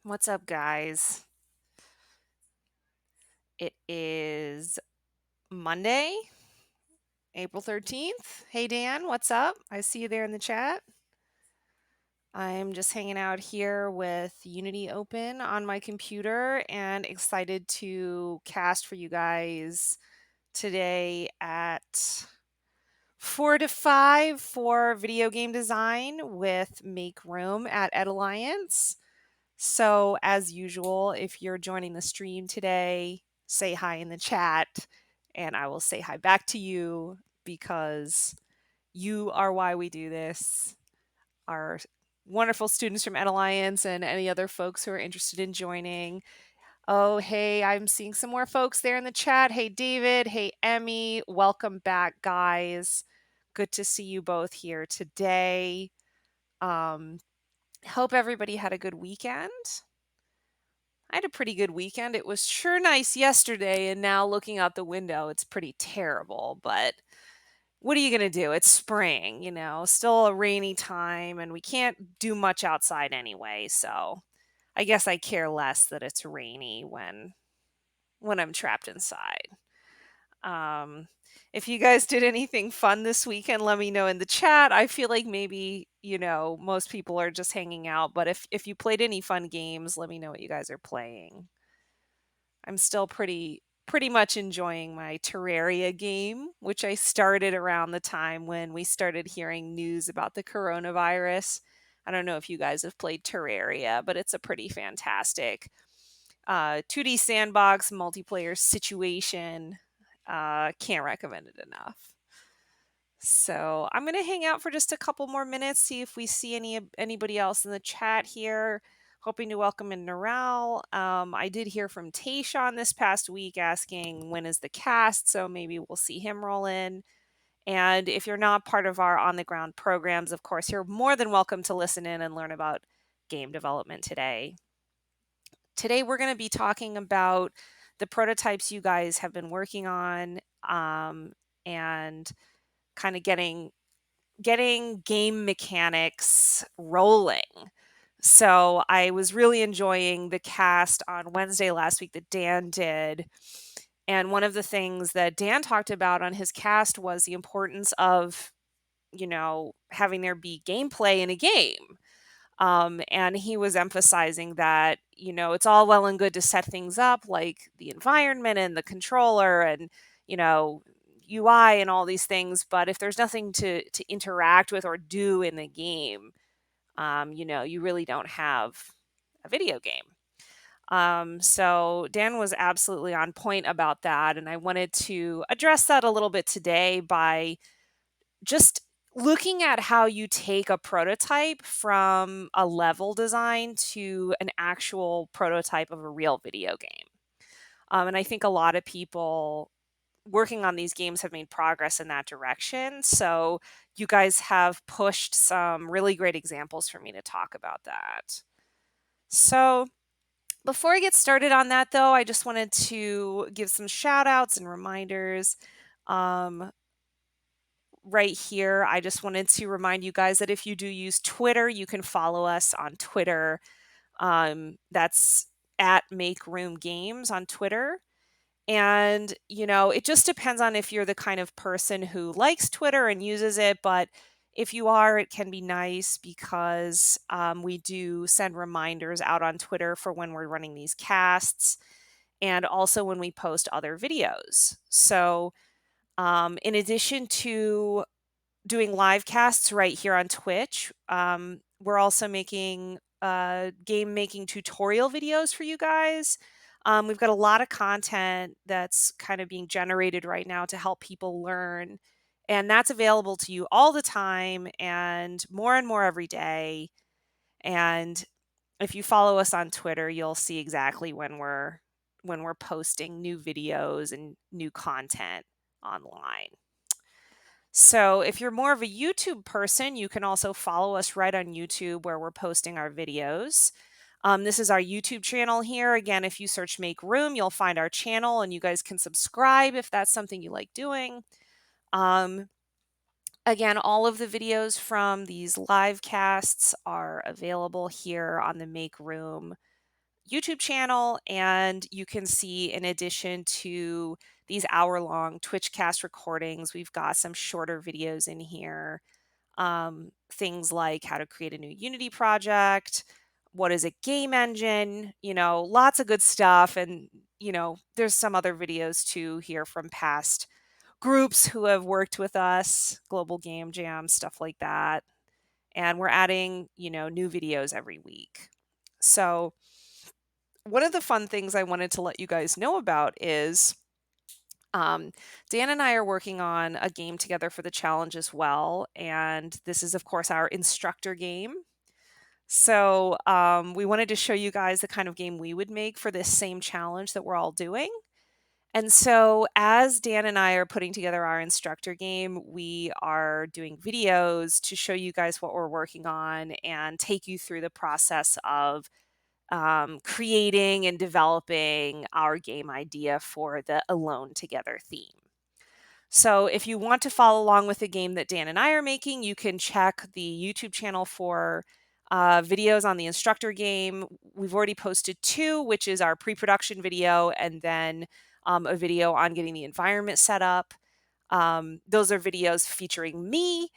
What's up, guys? It is Monday, April 13th. Hey, Dan, what's up? I see you there in the chat. I'm just hanging out here with Unity open on my computer and excited to cast for you guys today at 4 to 5 for video game design with Make Room at EdAlliance. So, as usual, if you're joining the stream today, say hi in the chat and I will say hi back to you because you are why we do this. Our wonderful students from EdAlliance and any other folks who are interested in joining. Oh, hey, I'm seeing some more folks there in the chat. Hey, David. Hey, Emmy. Welcome back, guys. Good to see you both here today. Hope everybody had a good weekend. I had a pretty good weekend. It was sure nice yesterday, and now looking out the window, it's pretty terrible. But what are you going to do? It's spring, still a rainy time, and we can't do much outside anyway. So I guess I care less that it's rainy when I'm trapped inside. Um, if you guys did anything fun this weekend, let me know in the chat. I feel like maybe, most people are just hanging out, but if you played any fun games, let me know what you guys are playing. I'm still pretty much enjoying my Terraria game, which I started around the time when we started hearing news about the coronavirus. I don't know if you guys have played Terraria, but it's a pretty fantastic 2D sandbox multiplayer situation. Can't recommend it enough. So I'm gonna hang out for just a couple more minutes, see if we see anybody else in the chat here. Hoping to welcome in Naral. I did hear from Tayshawn this past week asking when is the cast, so maybe we'll see him roll in. And if you're not part of our on the ground programs, of course, you're more than welcome to listen in and learn about game development today. Today, we're going to be talking about the prototypes you guys have been working on and kind of getting game mechanics rolling. So I was really enjoying the cast on Wednesday last week that Dan did. And one of the things that Dan talked about on his cast was the importance of, having there be gameplay in a game. And he was emphasizing that, it's all well and good to set things up like the environment and the controller and, UI and all these things. But if there's nothing to interact with or do in the game, you really don't have a video game. So Dan was absolutely on point about that. And I wanted to address that a little bit today by just looking at how you take a prototype from a level design to an actual prototype of a real video game. And I think a lot of people working on these games have made progress in that direction. So you guys have pushed some really great examples for me to talk about that. So before I get started on that, though, I just wanted to give some shout outs and reminders. Right here, I just wanted to remind you guys that if you do use Twitter, you can follow us on Twitter. That's at Make Room Games on Twitter. And, it just depends on if you're the kind of person who likes Twitter and uses it. But if you are, it can be nice because we do send reminders out on Twitter for when we're running these casts and also when we post other videos. So, in addition to doing live casts right here on Twitch, we're also making game making tutorial videos for you guys. We've got a lot of content that's kind of being generated right now to help people learn. And that's available to you all the time and more every day. And if you follow us on Twitter, you'll see exactly when we're posting new videos and new content online. So if you're more of a YouTube person, you can also follow us right on YouTube where we're posting our videos. This is our YouTube channel here. Again, if you search Make Room, you'll find our channel and you guys can subscribe if that's something you like doing. Again, all of the videos from these live casts are available here on the Make Room YouTube channel, and you can see, in addition to these hour-long Twitch cast recordings, we've got some shorter videos in here. Things like how to create a new Unity project, what is a game engine, lots of good stuff. And, there's some other videos too here from past groups who have worked with us, Global Game Jam, stuff like that. And we're adding, new videos every week. So, one of the fun things I wanted to let you guys know about is Dan and I are working on a game together for the challenge as well. And this is, of course, our instructor game. So we wanted to show you guys the kind of game we would make for this same challenge that we're all doing. And so as Dan and I are putting together our instructor game, we are doing videos to show you guys what we're working on and take you through the process of creating and developing our game idea for the Alone Together theme. So if you want to follow along with the game that Dan and I are making, you can check the YouTube channel for videos on the instructor game. We've already posted 2, which is our pre-production video and then a video on getting the environment set up. Those are videos featuring me.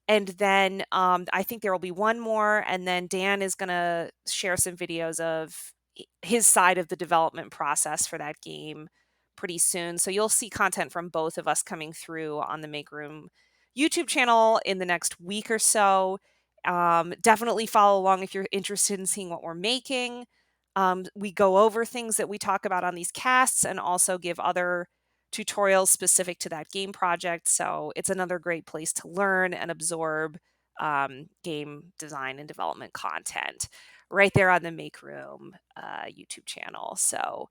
And then I think there will be one more. And then Dan is going to share some videos of his side of the development process for that game pretty soon. So you'll see content from both of us coming through on the Make Room YouTube channel in the next week or so. Definitely follow along if you're interested in seeing what we're making. We go over things that we talk about on these casts and also give other tutorials specific to that game project. So it's another great place to learn and absorb game design and development content right there on the Make Room YouTube channel. So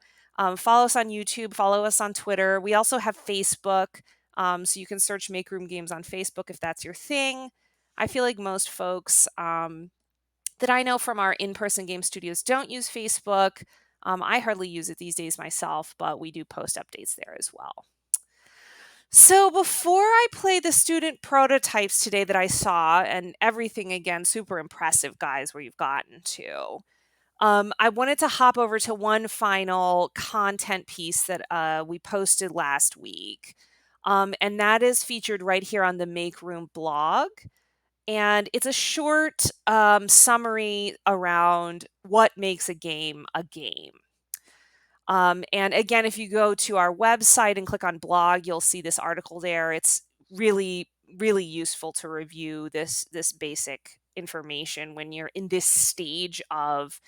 follow us on YouTube, follow us on Twitter. We also have Facebook. So you can search Make Room Games on Facebook if that's your thing. I feel like most folks that I know from our in-person game studios don't use Facebook. I hardly use it these days myself, but we do post updates there as well. So before I play the student prototypes today that I saw, and everything again, super impressive, guys, where you've gotten to, I wanted to hop over to one final content piece that we posted last week. And that is featured right here on the Make Room blog. And it's a short summary around what makes a game a game. And again, if you go to our website and click on blog, you'll see this article there. It's really, really useful to review this basic information when you're in this stage of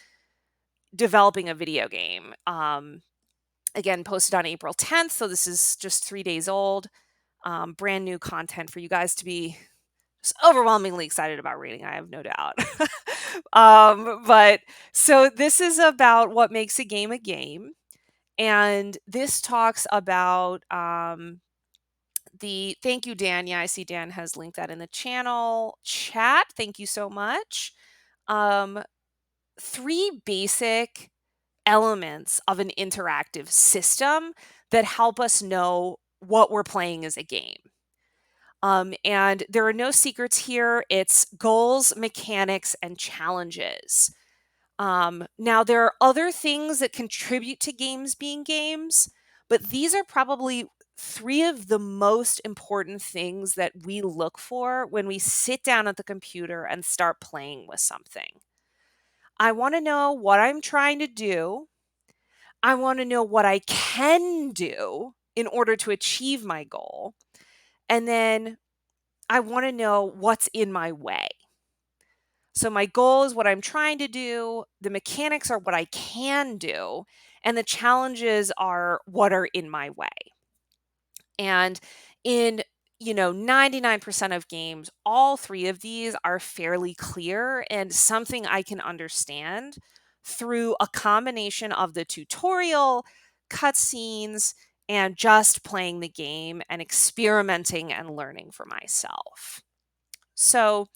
developing a video game. Again, posted on April 10th, so this is just 3 days old. Brand new content for you guys to be just overwhelmingly excited about reading, I have no doubt. But so this is about what makes a game a game. And this talks about thank you, Dan. Yeah, I see Dan has linked that in the channel chat. Thank you so much. 3 basic elements of an interactive system that help us know what we're playing as a game. And there are no secrets here. It's goals, mechanics, and challenges. Now, there are other things that contribute to games being games, but these are probably 3 of the most important things that we look for when we sit down at the computer and start playing with something. I want to know what I'm trying to do. I want to know what I can do in order to achieve my goal. And then I want to know what's in my way. So my goal is what I'm trying to do, the mechanics are what I can do, and the challenges are what are in my way. And in 99% of games, all 3 of these are fairly clear and something I can understand through a combination of the tutorial, cutscenes, and just playing the game and experimenting and learning for myself. So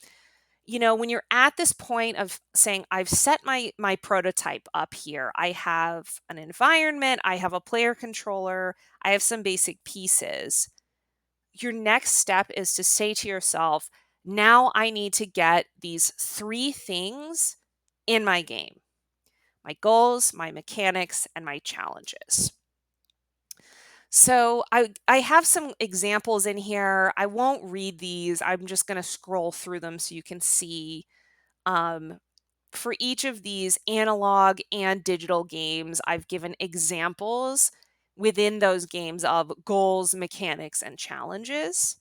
when you're at this point of saying, I've set my prototype up here, I have an environment, I have a player controller, I have some basic pieces. Your next step is to say to yourself, now I need to get these 3 things in my game. my goals, my mechanics, and my challenges. So I have some examples in here. I won't read these. I'm just going to scroll through them so you can see um, for each of these analog and digital games, I've given examples within those games of goals, mechanics, and challenges.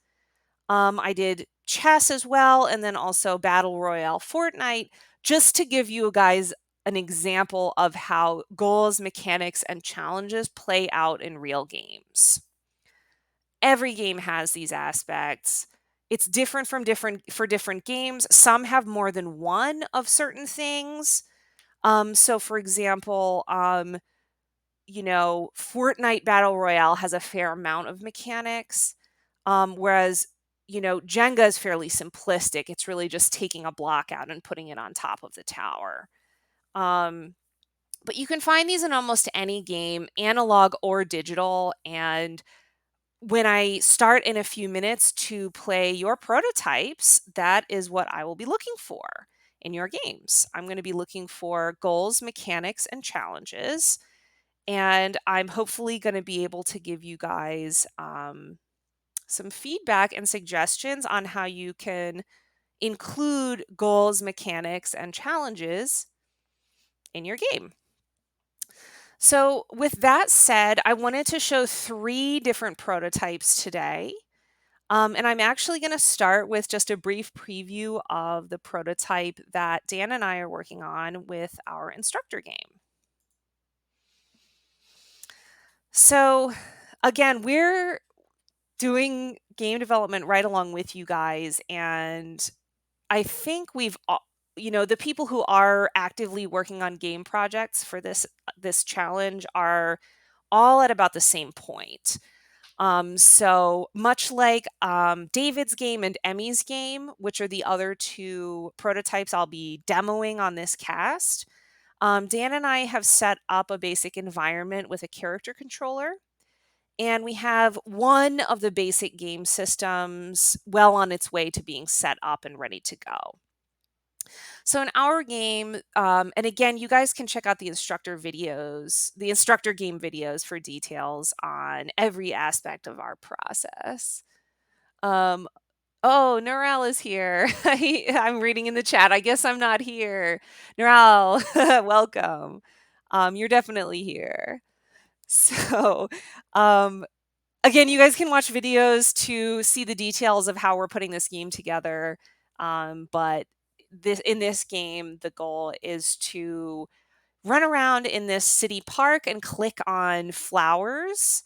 I did chess as well, and then also Battle Royale Fortnite, just to give you guys an example of how goals, mechanics, and challenges play out in real games. Every game has these aspects. It's different from different games. Some have more than one of certain things. So for example, Fortnite Battle Royale has a fair amount of mechanics, whereas, Jenga is fairly simplistic. It's really just taking a block out and putting it on top of the tower. Um, but you can find these in almost any game, analog or digital. And when I start in a few minutes to play your prototypes, that is what I will be looking for in your games. I'm going to be looking for goals, mechanics, and challenges. And I'm hopefully going to be able to give you guys some feedback and suggestions on how you can include goals, mechanics, and challenges in your game. So, with that said, I wanted to show 3 different prototypes today. And I'm actually going to start with just a brief preview of the prototype that Dan and I are working on with our instructor game. So, again, we're doing game development right along with you guys. And I think the people who are actively working on game projects for this challenge are all at about the same point. So much like David's game and Emmy's game, which are the other 2 prototypes I'll be demoing on this cast, Dan and I have set up a basic environment with a character controller. And we have one of the basic game systems well on its way to being set up and ready to go. So in our game, and again, you guys can check out the instructor game videos for details on every aspect of our process. Um, oh, Norel is here. I'm reading in the chat. I guess I'm not here. Norel, welcome. You're definitely here. So, um, again, you guys can watch videos to see the details of how we're putting this game together. But in this game, the goal is to run around in this city park and click on flowers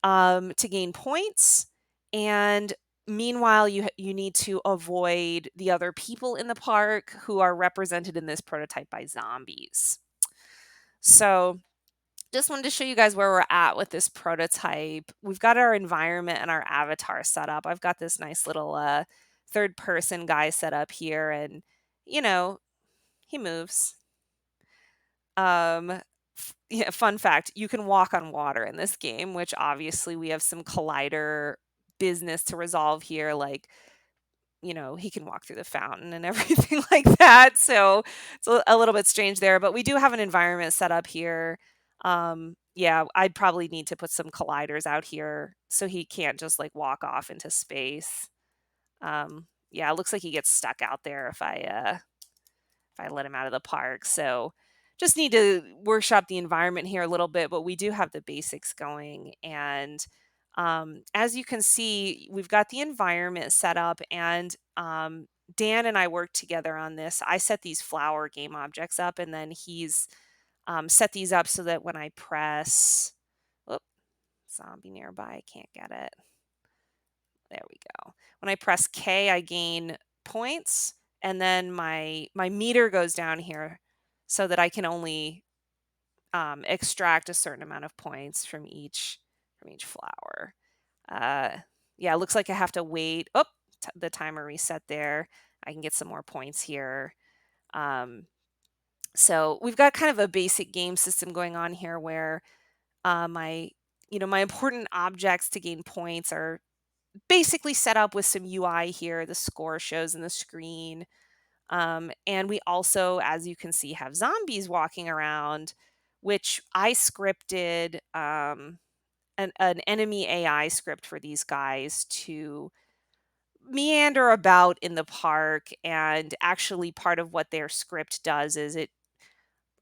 to gain points. And meanwhile, you need to avoid the other people in the park who are represented in this prototype by zombies. So just wanted to show you guys where we're at with this prototype. We've got our environment and our avatar set up. I've got this nice little third person guy set up here, and he moves. Yeah, fun fact, you can walk on water in this game, which obviously we have some collider business to resolve here. Like, he can walk through the fountain and everything like that. So it's a little bit strange there, but we do have an environment set up here. Yeah, I'd probably need to put some colliders out here so he can't just like walk off into space. Yeah, it looks like he gets stuck out there if I let him out of the park. So just need to workshop the environment here a little bit, but we do have the basics going. And as you can see, we've got the environment set up, and Dan and I worked together on this. I set these flower game objects up, and then he's set these up so that when I press, whoop, zombie nearby, I can't get it. There we go. When I press K, I gain points, and then my meter goes down here so that I can only extract a certain amount of points from each flower. Yeah, it looks like I have to wait. Oh, the timer reset there. I can get some more points here. So we've got kind of a basic game system going on here where my important objects to gain points are basically set up with some UI here. The score shows in the screen. And we also, as you can see, have zombies walking around, which I scripted an enemy AI script for these guys to meander about in the park. And actually, part of what their script does is it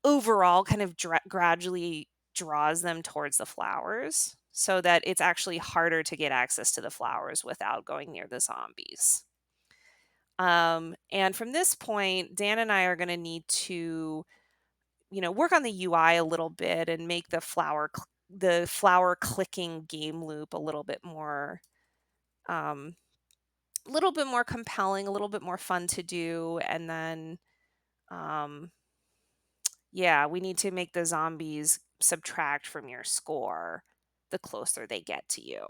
overall kind of gradually draws them towards the flowers so that it's actually harder to get access to the flowers without going near the zombies. And from this point, Dan and I are going to need to, work on the UI a little bit and make the flower clicking game loop um, a little bit more compelling, a little bit more fun to do, and then, um, yeah, we need to make the zombies subtract from your score the closer they get to you.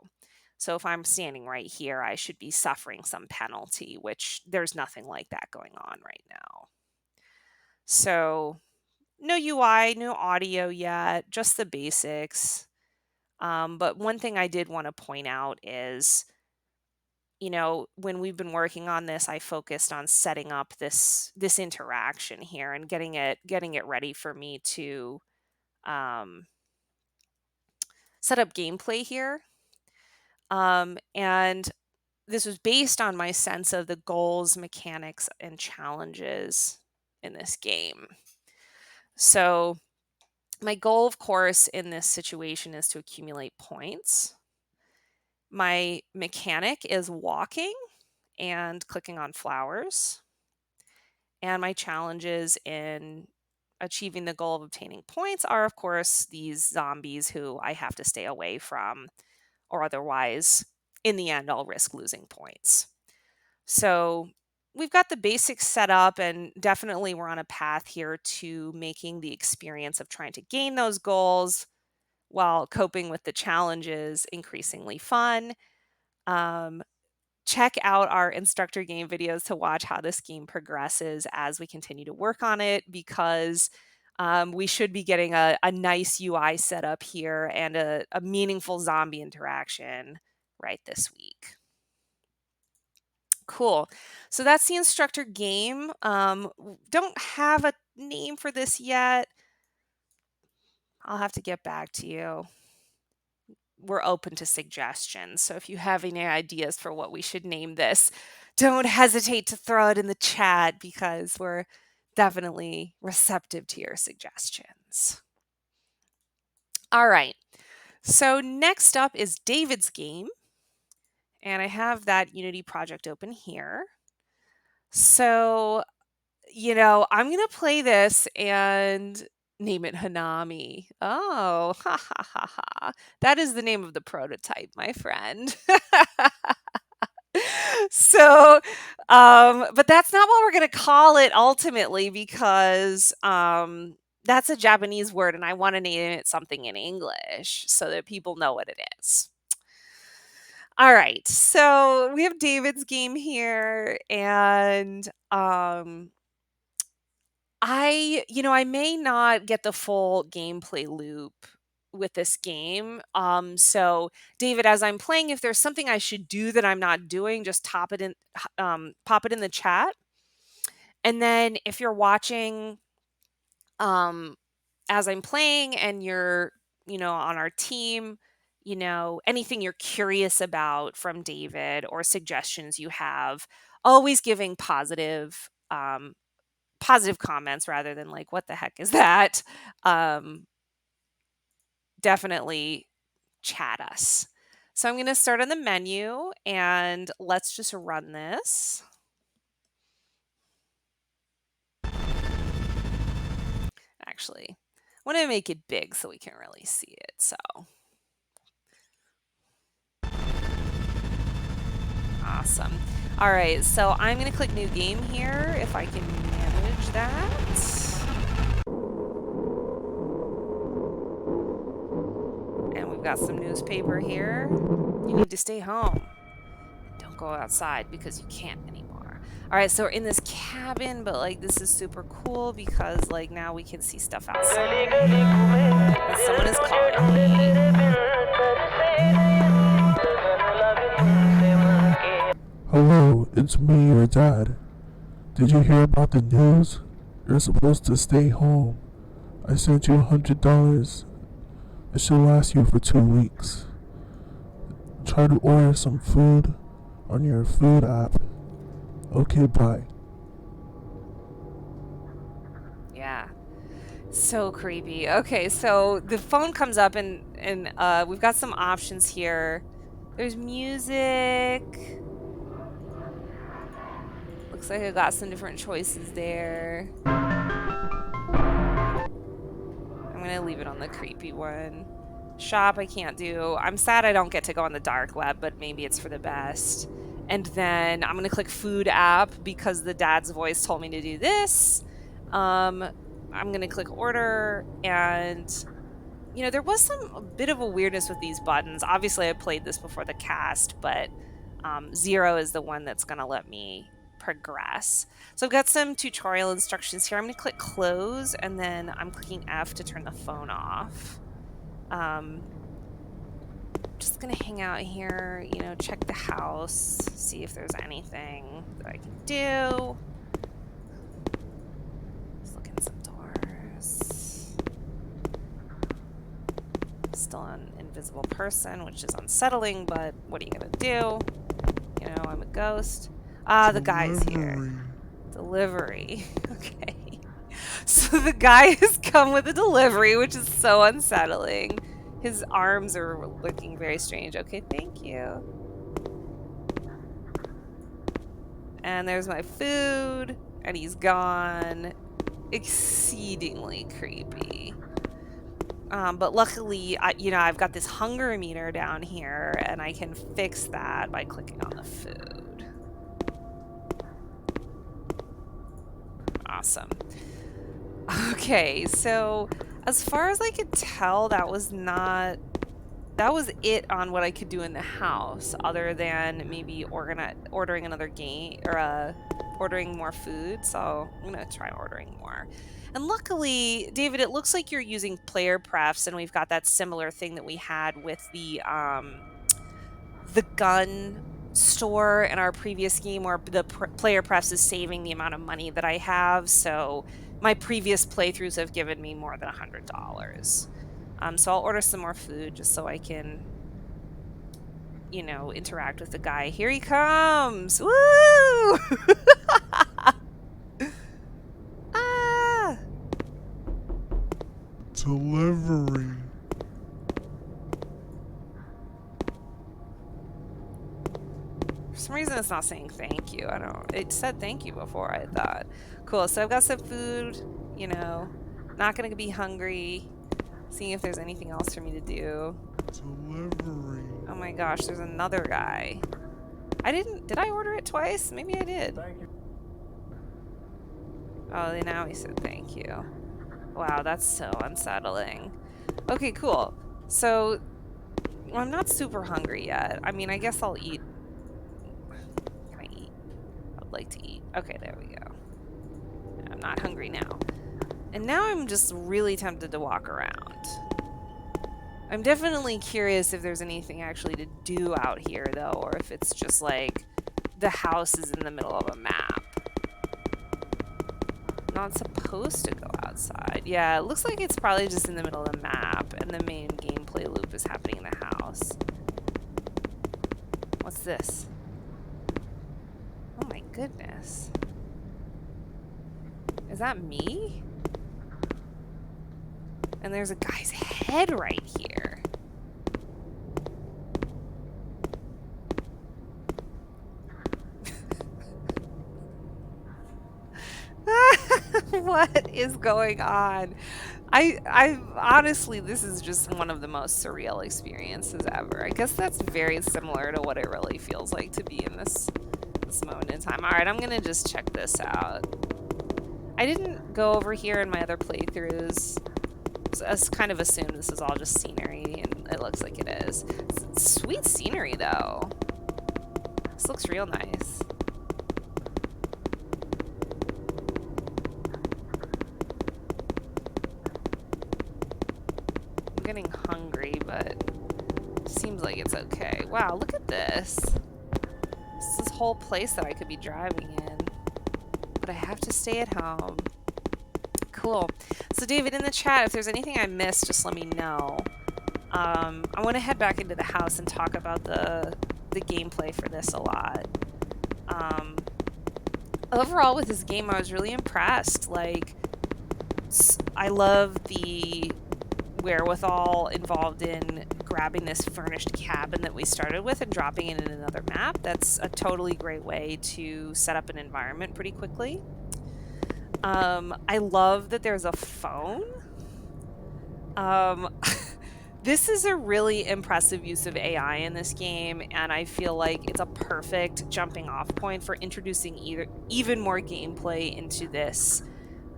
So if I'm standing right here, I should be suffering some penalty, which there's nothing like that going on right now. So no UI, no audio yet, just the basics. But one thing I did want to point out is, when we've been working on this, I focused on setting up this interaction here and getting it ready for me to um, set up gameplay here. And this was based on my sense of the goals, mechanics, and challenges in this game. So my goal, of course, in this situation is to accumulate points. My mechanic is walking and clicking on flowers. And my challenges in achieving the goal of obtaining points are, of course, these zombies who I have to stay away from, or otherwise, in the end, I'll risk losing points. So we've got the basics set up, and definitely we're on a path here to making the experience of trying to gain those goals while coping with the challenges increasingly fun. Um, Check out our instructor game videos to watch how this game progresses as we continue to work on it, because we should be getting a nice UI setup here and a meaningful zombie interaction right this week. Cool. So that's the instructor game. Don't have a name for this yet. I'll have to get back to you. We're open to suggestions. So if you have any ideas for what we should name this, don't hesitate to throw it in the chat, because we're definitely receptive to your suggestions. All right. So next up is David's game. And I have that Unity project open here. So, I'm going to play this and name it Hanami. Oh, ha ha ha ha. That is the name of the prototype, my friend. So, but that's not what we're going to call it ultimately, because that's a Japanese word and I want to name it something in English so that people know what it is. All right, so we have David's game here, and I may not get the full gameplay loop with this game. So David, as I'm playing, if there's something I should do that I'm not doing, just pop it in the chat. And then if you're watching as I'm playing and you're, on our team, anything you're curious about from David or suggestions you have, always giving positive comments rather than like, what the heck is that? Definitely chat us. So I'm going to start on the menu and let's just run this. Actually, I want to make it big so we can really see it. So awesome. All right, so I'm going to click new game here if I can manage that. And we've got some newspaper here. You need to stay home. Don't go outside because you can't anymore. All right, so we're in this cabin, but like this is super cool because like now we can see stuff outside. And someone is calling me. Hello, it's me, your dad. Did you hear about the news? You're supposed to stay home. I sent you $100. It should last you for 2 weeks. Try to order some food on your food app. Okay, bye. Yeah. So creepy. Okay, so the phone comes up and we've got some options here. There's music. Looks like I got some different choices there. I'm gonna leave it on the creepy one. Shop I can't do. I'm sad I don't get to go on the dark web, but maybe it's for the best. And then I'm gonna click food app because the dad's voice told me to do this. Um, I'm gonna click order and there was a bit of a weirdness with these buttons. Obviously, I played this before the cast, but 0 is the one that's going to let me progress. So I've got some tutorial instructions here. I'm going to click close, and then I'm clicking F to turn the phone off. Just going to hang out here, check the house, see if there's anything that I can do. Just look in some doors. Still an invisible person, which is unsettling, but what are you gonna do? I'm a ghost. Ah, the guy's here. Delivery. Okay. So the guy has come with a delivery, which is so unsettling. His arms are looking very strange. Okay, thank you. And there's my food, and he's gone. Exceedingly creepy. But luckily, I've got this hunger meter down here, and I can fix that by clicking on the food. Awesome. Okay, so as far as I could tell, that was it on what I could do in the house, other than maybe ordering another game or ordering more food. So I'm gonna try ordering more. And luckily, David, it looks like you're using player prefs, and we've got that similar thing that we had with the gun store in our previous game, where the player prefs is saving the amount of money that I have. So my previous playthroughs have given me more than $100. So I'll order some more food just so I can, interact with the guy. Here he comes! Woo! Ah! Delivery. For some reason, it's not saying thank you. It said thank you before, I thought. Cool, so I've got some food, not gonna be hungry. Seeing if there's anything else for me to do. Delivery. Oh my gosh, there's another guy. Did I order it twice? Maybe I did. Thank you. Oh, now he said thank you. Wow, that's so unsettling. Okay, cool. So, I'm not super hungry yet. I mean, I guess I'll eat. Can I eat? I would like to eat. Okay, there we go. I'm not hungry now. And now I'm just really tempted to walk around. I'm definitely curious if there's anything actually to do out here, though, or if it's just like the house is in the middle of a map. Not supposed to go outside. Yeah, it looks like it's probably just in the middle of the map, and the main gameplay loop is happening in the house. What's this? Oh my goodness. Is that me? And there's a guy's head right here. What is going on? I honestly, this is just one of the most surreal experiences ever. I guess that's very similar to what it really feels like to be in this moment in time. All right, I'm gonna just check this out. I didn't go over here in my other playthroughs. I kind of assumed this is all just scenery, and it looks like it is. It's sweet scenery, though. This looks real nice. I'm getting hungry, but it seems like it's okay. Wow, look at this. This is whole place that I could be driving in. but I have to stay at home. Cool. So David, in the chat, if there's anything I missed, just let me know. I want to head back into the house and talk about the gameplay for this a lot. Um, Overall, with this game, I was really impressed. Like, I love the wherewithal involved in grabbing this furnished cabin that we started with and dropping it in another map. That's a totally great way to set up an environment pretty quickly. I love that there's a phone. Um, this is a really impressive use of AI in this game, and I feel like it's a perfect jumping off point for introducing even more gameplay into this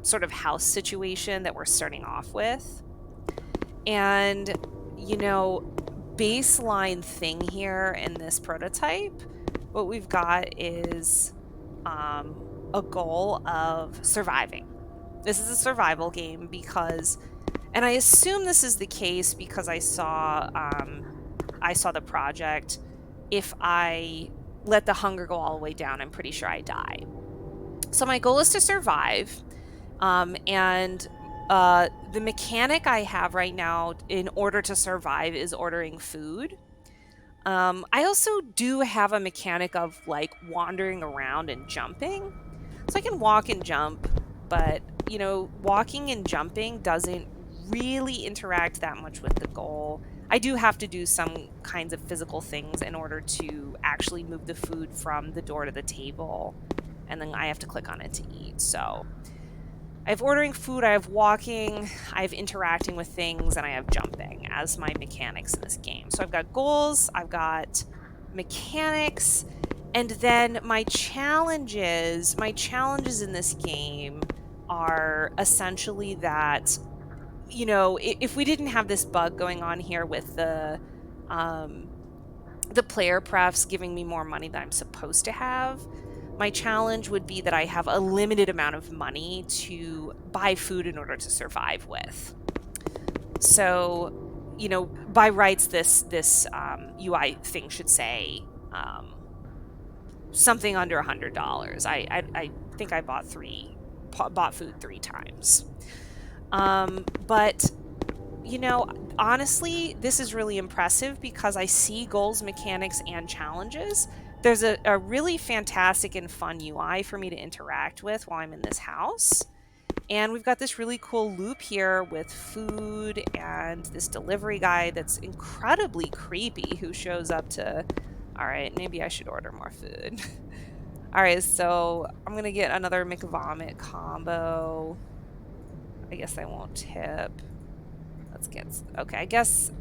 sort of house situation that we're starting off with. And, you know, baseline thing here in this prototype, what we've got is a goal of surviving. This is a survival game because, and I assume this is the case because I saw the project. If I let the hunger go all the way down, I'm pretty sure I die. So my goal is to survive, and the mechanic I have right now in order to survive is ordering food. I also do have a mechanic of like wandering around and jumping. So I can walk and jump, but you know, walking and jumping doesn't really interact that much with the goal. I do have to do some kinds of physical things in order to actually move the food from the door to the table, and then I have to click on it to eat. So I have ordering food, I have walking, I have interacting with things, and I have jumping as my mechanics in this game. So I've got goals, I've got mechanics, and then my challenges in this game are essentially that, you know, if we didn't have this bug going on here with the player prefs giving me more money than I'm supposed to have, my challenge would be that I have a limited amount of money to buy food in order to survive with. So, you know, by rights, this UI thing should say something under $100. I think I bought food 3 times. But you know, honestly, this is really impressive because I see goals, mechanics, and challenges. There's a really fantastic and fun UI for me to interact with while I'm in this house. And we've got this really cool loop here with food and this delivery guy that's incredibly creepy who shows up to, all right, maybe I should order more food. All right, so I'm going to get another McVomit combo. I guess I won't tip. Let's get, okay, I guess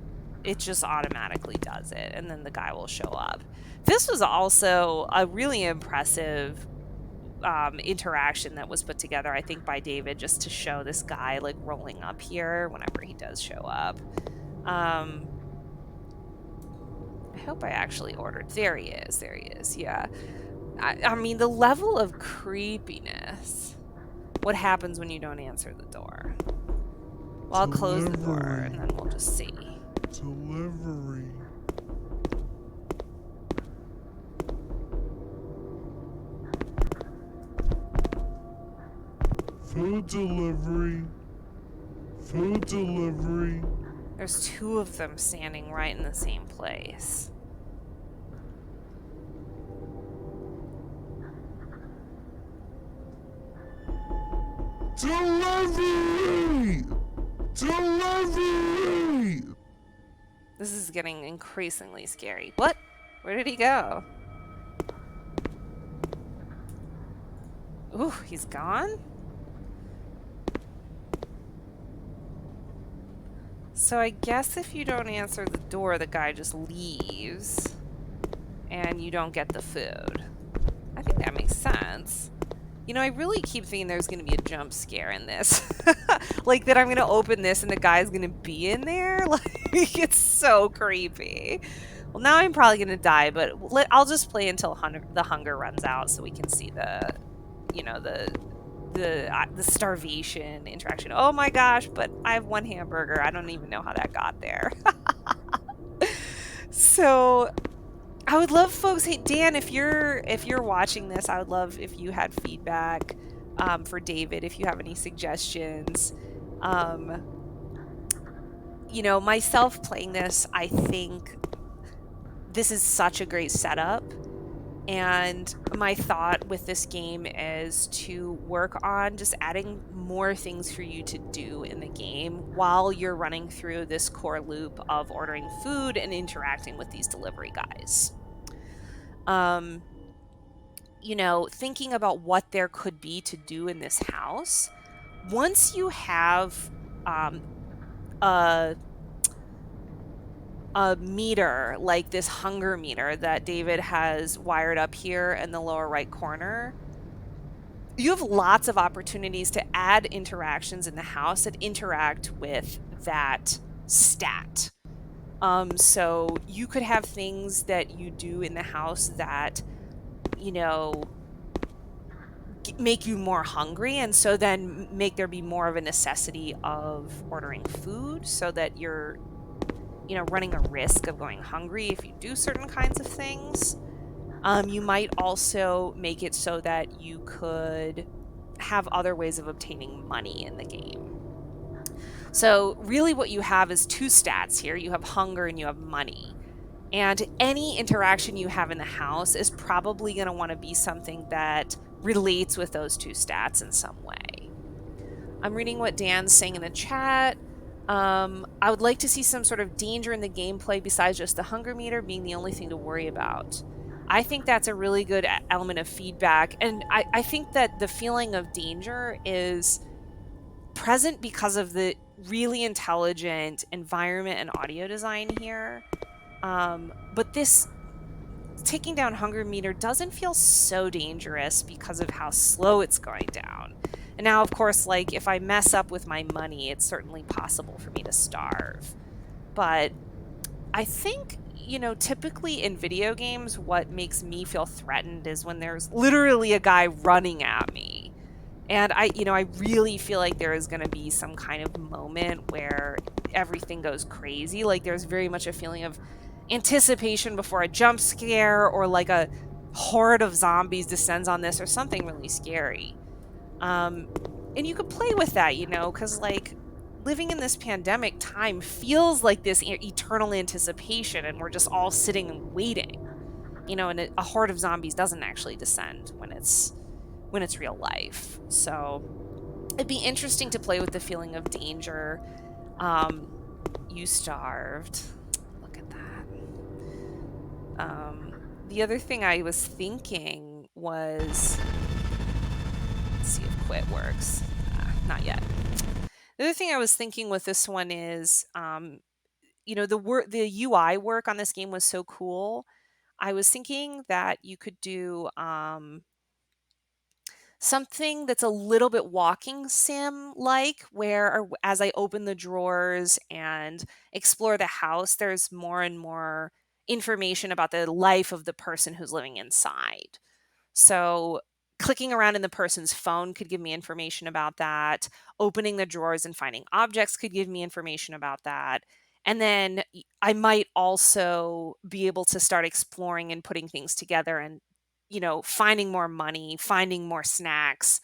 it just automatically does it, and then the guy will show up. This was also a really impressive interaction that was put together, I think, by David, just to show this guy like rolling up here whenever he does show up. I hope I actually ordered. There he is. There he is. Yeah. I mean, the level of creepiness. What happens when you don't answer the door? Well, I'll close the door and then we'll just see. Delivery. Food delivery. Food delivery. There's 2 of them standing right in the same place. Delivery! Delivery! This is getting increasingly scary. What? Where did he go? Ooh, he's gone? So I guess if you don't answer the door, the guy just leaves and you don't get the food. I think that makes sense. You know, I really keep thinking there's going to be a jump scare in this. Like that I'm going to open this and the guy's going to be in there. Like, it's so creepy. Well, now I'm probably going to die, but I'll just play until the hunger runs out so we can see the, you know, the starvation interaction. Oh my gosh, but I have 1 hamburger. I don't even know how that got there. So I would love, folks, hey Dan, if you're watching this, I would love if you had feedback for David if you have any suggestions. Um, myself playing this, I think this is such a great setup. And my thought with this game is to work on just adding more things for you to do in the game while you're running through this core loop of ordering food and interacting with these delivery guys. Um, Thinking about what there could be to do in this house, once you have um, a a meter like this hunger meter that David has wired up here in the lower right corner, you have lots of opportunities to add interactions in the house that interact with that stat. So you could have things that you do in the house that, you know, make you more hungry. And so then make there be more of a necessity of ordering food so that you're, running a risk of going hungry if you do certain kinds of things. You might also make it so that you could have other ways of obtaining money in the game. So, really, what you have is two stats here: you have hunger and you have money. And any interaction you have in the house is probably going to want to be something that relates with those two stats in some way. I'm reading what Dan's saying in the chat. I would like to see some sort of danger in the gameplay besides just the hunger meter being the only thing to worry about. I think that's a really good element of feedback. And I think that the feeling of danger is present because of the really intelligent environment and audio design here. But this taking down hunger meter doesn't feel so dangerous because of how slow it's going down. And now, of course, like if I mess up with my money, it's certainly possible for me to starve. But I think, typically in video games, what makes me feel threatened is when there's literally a guy running at me. And I really feel like there is going to be some kind of moment where everything goes crazy. Like there's very much a feeling of anticipation before a jump scare or like a horde of zombies descends on this or something really scary. Um, and you could play with that, because like living in this pandemic time feels like this eternal anticipation, and we're just all sitting and waiting. And a horde of zombies doesn't actually descend when it's real life. So it'd be interesting to play with the feeling of danger. Um, you starved. Look at that. The other thing I was thinking was, let's see if quit works. Not yet. The other thing I was thinking with this one is, the UI work on this game was so cool. I was thinking that you could do something that's a little bit walking sim like, where as I open the drawers and explore the house, there's more and more information about the life of the person who's living inside. So clicking around in the person's phone could give me information about that. Opening the drawers and finding objects could give me information about that. And then I might also be able to start exploring and putting things together and, finding more money, finding more snacks.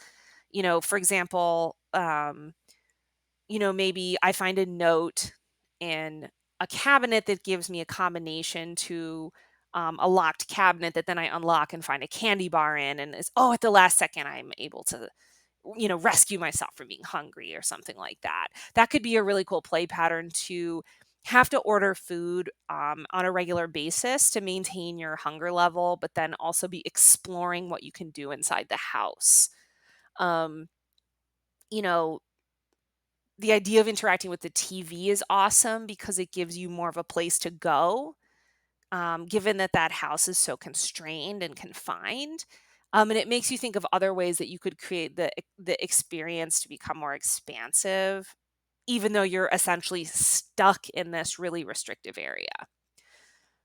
For example, maybe I find a note in a cabinet that gives me a combination to a locked cabinet that then I unlock and find a candy bar in. And at the last second, I'm able to, rescue myself from being hungry or something like that. That could be a really cool play pattern to have to order food on a regular basis to maintain your hunger level, but then also be exploring what you can do inside the house. Um, you know, the idea of interacting with the TV is awesome because it gives you more of a place to go, given that that house is so constrained and confined. And it makes you think of other ways that you could create the experience to become more expansive, even though you're essentially stuck in this really restrictive area.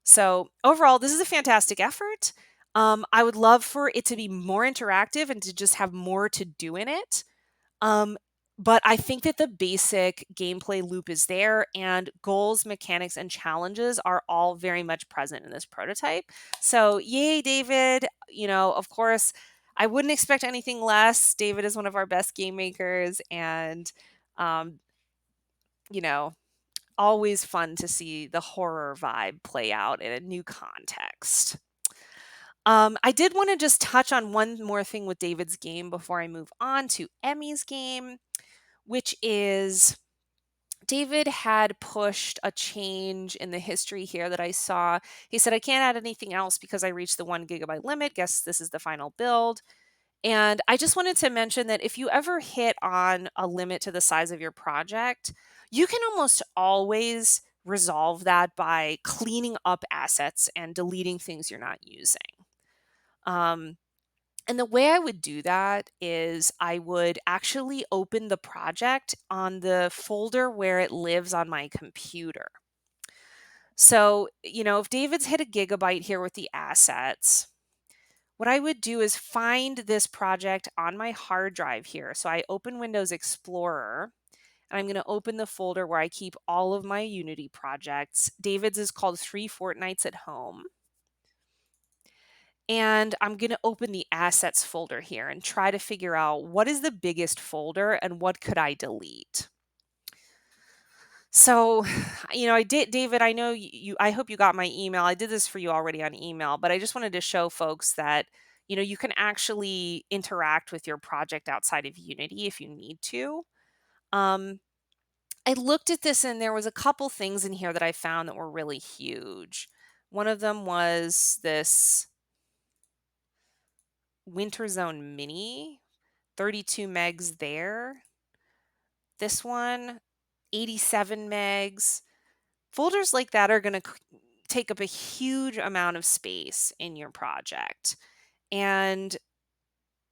So overall, this is a fantastic effort. I would love for it to be more interactive and to just have more to do in it. Um, but I think that the basic gameplay loop is there, and goals, mechanics, and challenges are all very much present in this prototype. So, yay, David. Of course, I wouldn't expect anything less. David is one of our best game makers, and um, you know, always fun to see the horror vibe play out in a new context. I did want to just touch on one more thing with David's game before I move on to Emmy's game, which is David had pushed a change in the history here that I saw. He said, I can't add anything else because I reached the 1 GB limit. Guess this is the final build. And I just wanted to mention that if you ever hit on a limit to the size of your project, you can almost always resolve that by cleaning up assets and deleting things you're not using. Um, and the way I would do that is I would actually open the project on the folder where it lives on my computer. So, if David's hit a gigabyte here with the assets, what I would do is find this project on my hard drive here. So I open Windows Explorer and I'm going to open the folder where I keep all of my Unity projects. David's is called Three Fortnights at Home. And I'm going to open the assets folder here and try to figure out what is the biggest folder and what could I delete. So, I did, David, I know I hope you got my email. I did this for you already on email, but I just wanted to show folks that, you can actually interact with your project outside of Unity if you need to. Um, I looked at this and there was a couple things in here that I found that were really huge. One of them was this Winter Zone Mini, 32 megs there. This one, 87 megs. Folders like that are going to take up a huge amount of space in your project. And,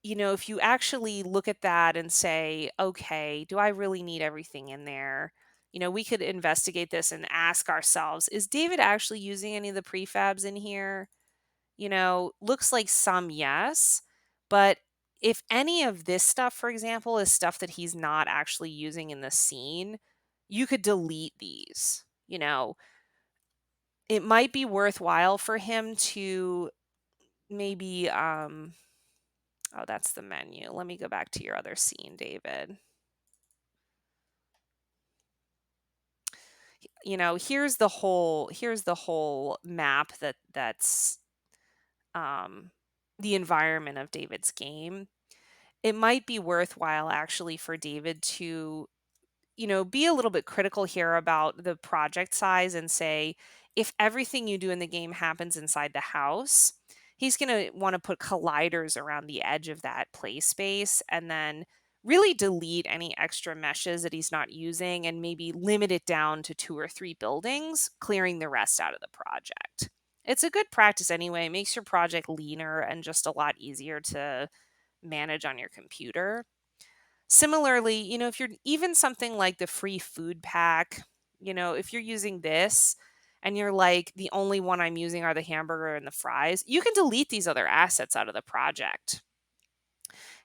if you actually look at that and say, okay, do I really need everything in there? We could investigate this and ask ourselves, is David actually using any of the prefabs in here? Looks like some, yes. But if any of this stuff, for example, is stuff that he's not actually using in the scene, you could delete these. It might be worthwhile for him to maybe oh, that's the menu. Let me go back to your other scene, David. Here's the whole map that's um the environment of David's game. It might be worthwhile actually for David to be a little bit critical here about the project size and say, if everything you do in the game happens inside the house, he's going to want to put colliders around the edge of that play space and then really delete any extra meshes that he's not using and maybe limit it down to 2 or 3 buildings, clearing the rest out of the project. It's a good practice anyway. It makes your project leaner and just a lot easier to manage on your computer. Similarly, if you're even something like the free food pack, if you're using this and you're like, the only one I'm using are the hamburger and the fries, you can delete these other assets out of the project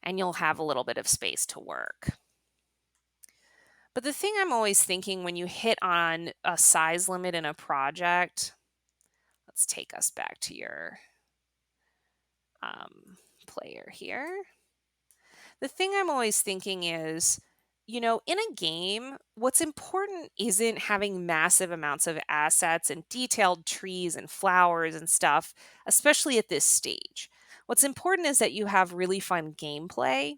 and you'll have a little bit of space to work. But the thing I'm always thinking when you hit on a size limit in a project, let's take us back to your player here. The thing I'm always thinking is, in a game, what's important isn't having massive amounts of assets and detailed trees and flowers and stuff, especially at this stage. What's important is that you have really fun gameplay.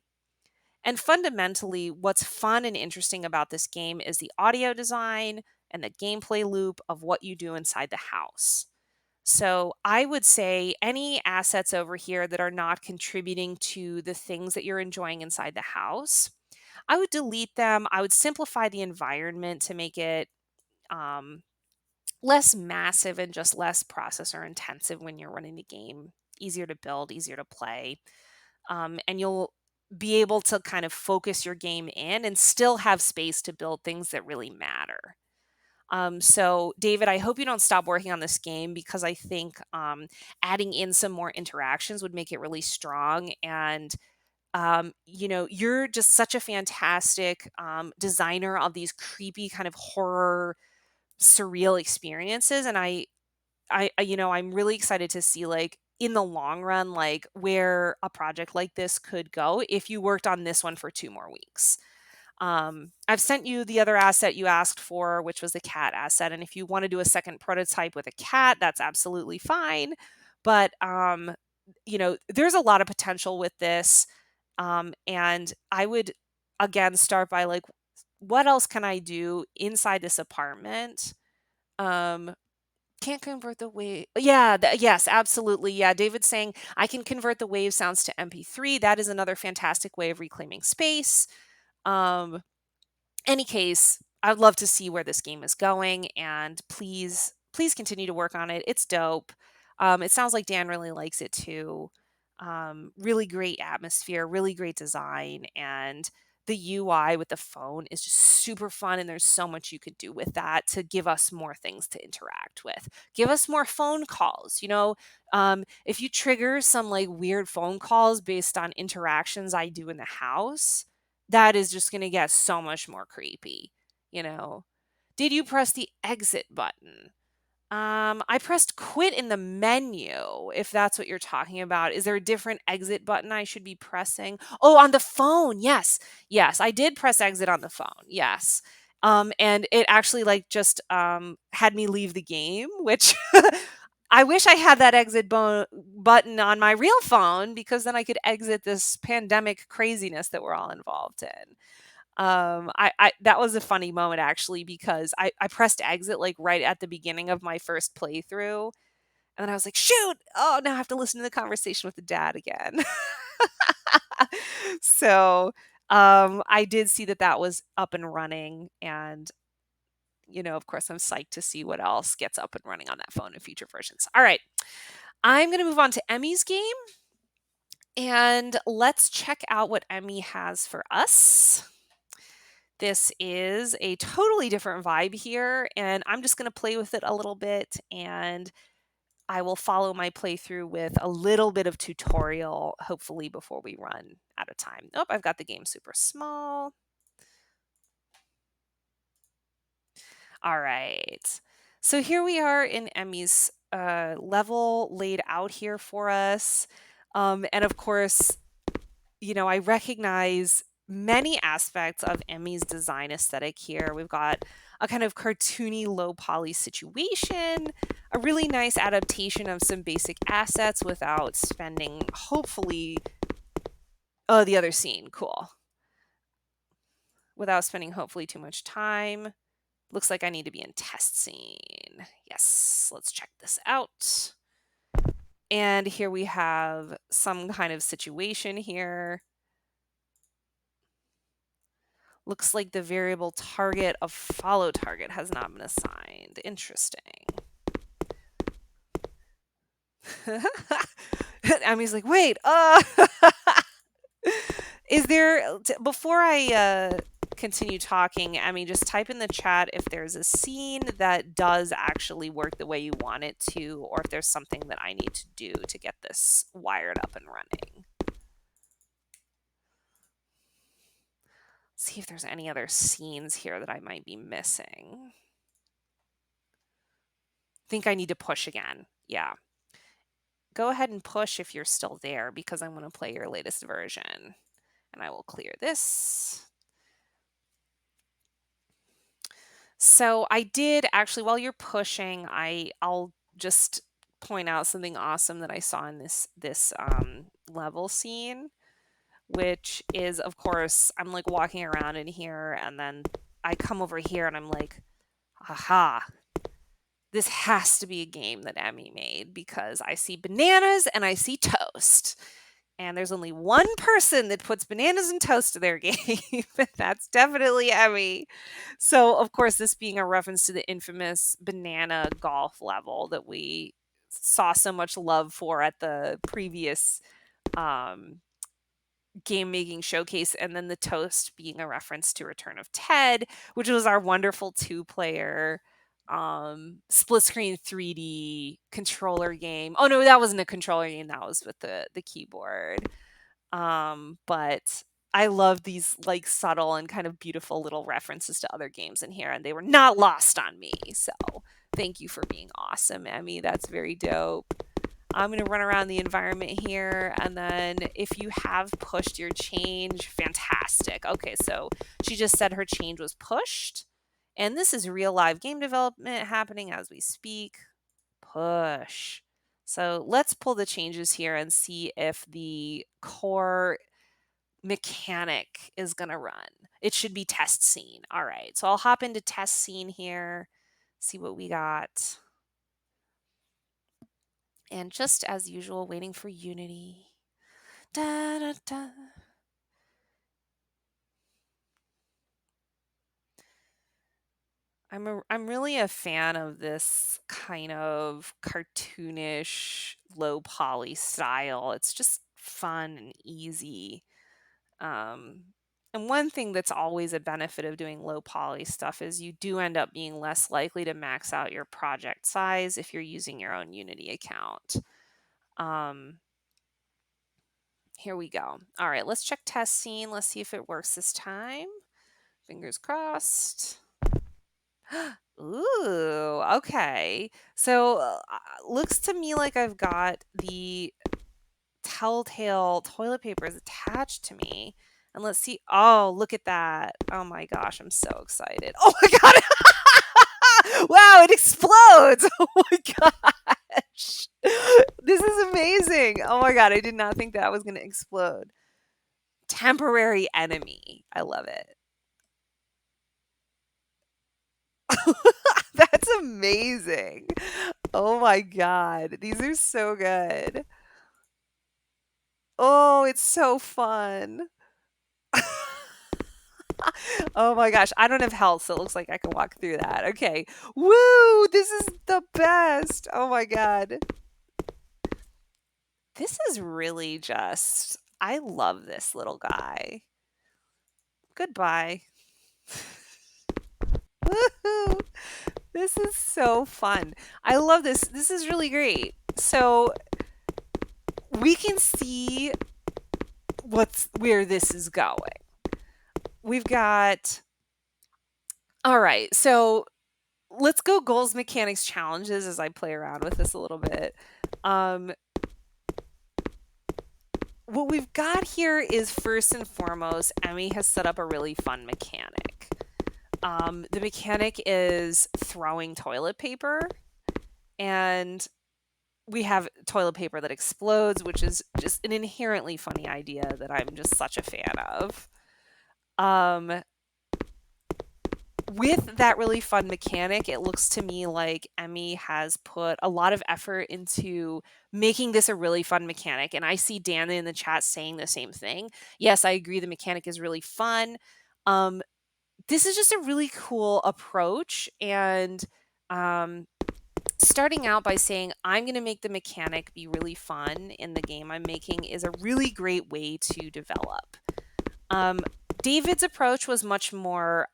And fundamentally, what's fun and interesting about this game is the audio design and the gameplay loop of what you do inside the house. So I would say any assets over here that are not contributing to the things that you're enjoying inside the house, I would delete them. I would simplify the environment to make it um, less massive and just less processor intensive when you're running the game. Easier to build, easier to play. And you'll be able to kind of focus your game in and still have space to build things that really matter. So, David, I hope you don't stop working on this game because I think adding in some more interactions would make it really strong. And, you're just such a fantastic designer of these creepy kind of horror, surreal experiences. And I'm really excited to see like in the long run, like where a project like this could go if you worked on this one for 2 more weeks. I've sent you the other asset you asked for, which was the cat asset. And if you want to do a second prototype with a cat, that's absolutely fine. But there's a lot of potential with this. And I would again start by like, what else can I do inside this apartment? Um, can't convert the wave. Yeah, yes, absolutely. Yeah, David's saying I can convert the wave sounds to MP3. That is another fantastic way of reclaiming space. Um, any case, I'd love to see where this game is going, and please continue to work on it. It's dope. It sounds like Dan really likes it too. Really great atmosphere, really great design, and the UI with the phone is just super fun. And there's so much you could do with that to give us more things to interact with. Give us more phone calls. If you trigger some like weird phone calls based on interactions I do in the house, that is just gonna get so much more creepy, you know? Did you press the exit button? I pressed quit in the menu, if that's what you're talking about. Is there a different exit button I should be pressing? Oh, on the phone. Yes. Yes, I did press exit on the phone. Yes. And it actually like just had me leave the game, which I wish I had that button on my real phone because then I could exit this pandemic craziness that we're all involved in. I that was a funny moment actually because I pressed exit like right at the beginning of my first playthrough, and then I was like, "Shoot! Oh, now I have to listen to the conversation with the dad again." So, I did see that that was up and running, and of course, I'm psyched to see what else gets up and running on that phone in future versions. All right, I'm gonna move on to Emmy's game, and let's check out what Emmy has for us. This is a totally different vibe here, and I'm just going to play with it a little bit, and I will follow my playthrough with a little bit of tutorial, hopefully, before we run out of time. Oh, I've got the game super small. All right. So here we are in Emmy's level laid out here for us. And of course, I recognize many aspects of Emmy's design aesthetic here. We've got a kind of cartoony, low poly situation, a really nice adaptation of some basic assets without spending, hopefully, oh, the other scene, cool. Without spending, hopefully, too much time. Looks like I need to be in test scene. Yes, let's check this out. And here we have some kind of situation here. Looks like the variable target of follow target has not been assigned. Interesting. Emmy's like, wait, is there, before I continue talking, Emmy, just type in the chat if there's a scene that does actually work the way you want it to, or if there's something that I need to do to get this wired up and running. See if there's any other scenes here that I might be missing. Think I need to push again. Yeah. Go ahead and push if you're still there because I want to play your latest version. And I will clear this. So I did actually, while you're pushing, I'll just point out something awesome that I saw in this level scene, which is, of course, I'm like walking around in here, and then I come over here and I'm like, aha, this has to be a game that Emmy made because I see bananas and I see toast. And there's only one person that puts bananas and toast to their game. That's definitely Emmy. So, of course, this being a reference to the infamous banana golf level that we saw so much love for at the previous um, game making showcase, and then the toast being a reference to Return of Ted, which was our wonderful two-player split screen 3D controller game. Oh no, that wasn't a controller game, that was with the keyboard. But I love these like subtle and kind of beautiful little references to other games in here, and they were not lost on me. So thank you for being awesome, Emmy. That's very dope. I'm going to run around the environment here. And then if you have pushed your change, fantastic. Okay, so she just said her change was pushed. And this is real live game development happening as we speak. Push. So let's pull the changes here and see if the core mechanic is going to run. It should be test scene. All right. So I'll hop into test scene here, see what we got. And just as usual, waiting for Unity. Da, da, da. I'm really a fan of this kind of cartoonish, low poly style. It's just fun and easy. Um, and one thing that's always a benefit of doing low poly stuff is you do end up being less likely to max out your project size if you're using your own Unity account. Um, Here we go. All right, let's check test scene. Let's see if it works this time. Fingers crossed. Ooh, okay. So looks to me like I've got the telltale toilet paper is attached to me. And let's see. Oh, look at that. Oh my gosh, I'm so excited. Oh my god. Wow, it explodes. Oh my gosh. This is amazing. Oh my god, I did not think that was going to explode. Temporary enemy. I love it. That's amazing. Oh my god. These are so good. Oh, it's so fun. Oh my gosh. I don't have health, so it looks like I can walk through that. Okay. Woo! This is the best. Oh my god. This is really just I love this little guy. Goodbye. Woohoo! This is so fun. I love this. This is really great. So we can see where this is going. We've got all right. So let's go goals, mechanics, challenges as I play around with this a little bit. Um, what we've got here is first and foremost, Emmy has set up a really fun mechanic. The mechanic is throwing toilet paper, and we have toilet paper that explodes, which is just an inherently funny idea that I'm just such a fan of. Um, with that really fun mechanic, it looks to me like Emmy has put a lot of effort into making this a really fun mechanic. And I see Dan in the chat saying the same thing. Yes, I agree. The mechanic is really fun. Um, this is just a really cool approach. And starting out by saying, I'm going to make the mechanic be really fun in the game I'm making is a really great way to develop. David's approach was much more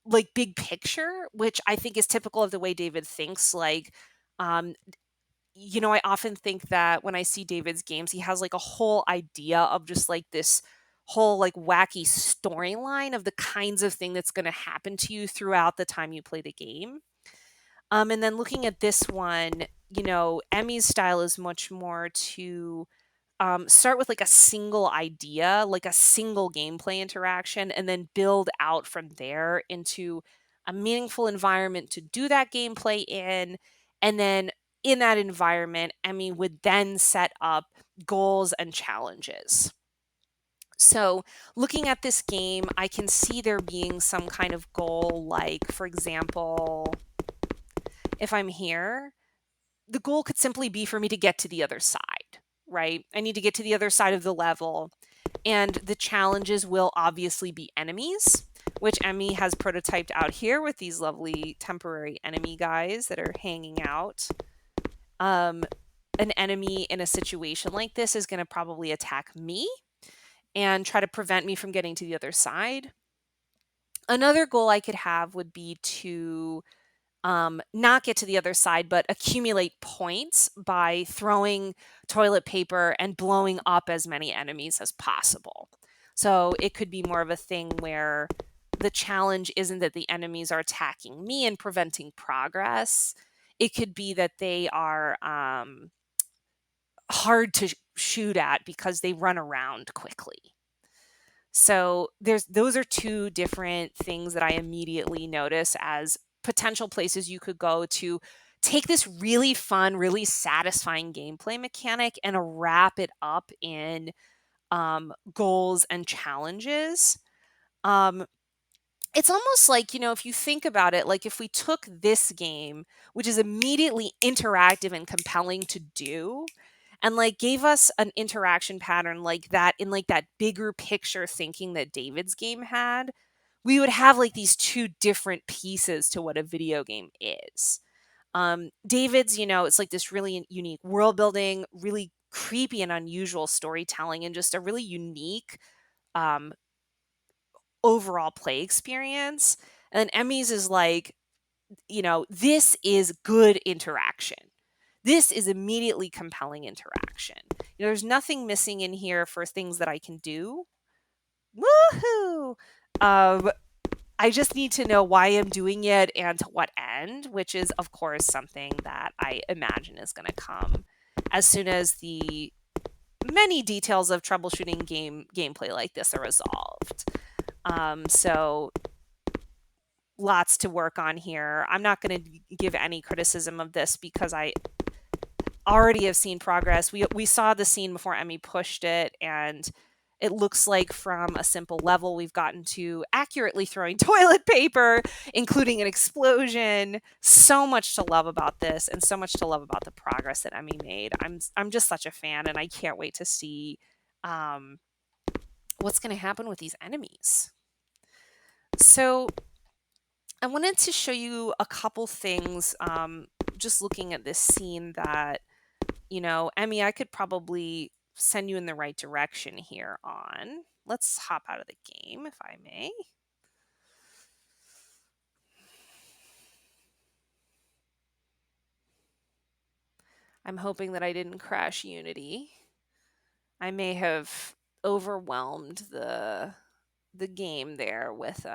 like big picture, which I think is typical of the way David thinks. Like, um, I often think that when I see David's games, he has like a whole idea of just like this whole like wacky storyline of the kinds of thing that's going to happen to you throughout the time you play the game. And then looking at this one, Emmy's style is much more to start with like a single idea, like a single gameplay interaction, and then build out from there into a meaningful environment to do that gameplay in. And then in that environment, Emmy would then set up goals and challenges. So, looking at this game, I can see there being some kind of goal, like, for example, if I'm here, the goal could simply be for me to get to the other side, right? I need to get to the other side of the level. And the challenges will obviously be enemies, which Emmy has prototyped out here with these lovely temporary enemy guys that are hanging out. An enemy in a situation like this is going to probably attack me and try to prevent me from getting to the other side. Another goal I could have would be to not get to the other side, but accumulate points by throwing toilet paper and blowing up as many enemies as possible. So it could be more of a thing where the challenge isn't that the enemies are attacking me and preventing progress. It could be that they are hard to shoot at because they run around quickly. So those are two different things that I immediately notice as potential places you could go to take this really fun, really satisfying gameplay mechanic and wrap it up in goals and challenges. Um, it's almost like, if you think about it, like if we took this game, which is immediately interactive and compelling to do, and like gave us an interaction pattern like that in like that bigger picture thinking that David's game had, we would have like these two different pieces to what a video game is. David's, it's like this really unique world building, really creepy and unusual storytelling, and just a really unique um, overall play experience. And then Emmy's is like, this is good interaction. This is immediately compelling interaction. There's nothing missing in here for things that I can do. Woohoo! Um, I just need to know why I'm doing it and to what end, which is, of course, something that I imagine is going to come as soon as the many details of troubleshooting gameplay like this are resolved. So lots to work on here. I'm not going to give any criticism of this because I already have seen progress. We saw the scene before Emmy pushed it, and it looks like from a simple level we've gotten to accurately throwing toilet paper, including an explosion. So much to love about this, and so much to love about the progress that Emmy made. I'm just such a fan, and I can't wait to see um, what's going to happen with these enemies. So I wanted to show you a couple things. Just looking at this scene that Emmy, I could probably send you in the right direction here on. Let's hop out of the game, if I may. I'm hoping that I didn't crash Unity. I may have overwhelmed the game there with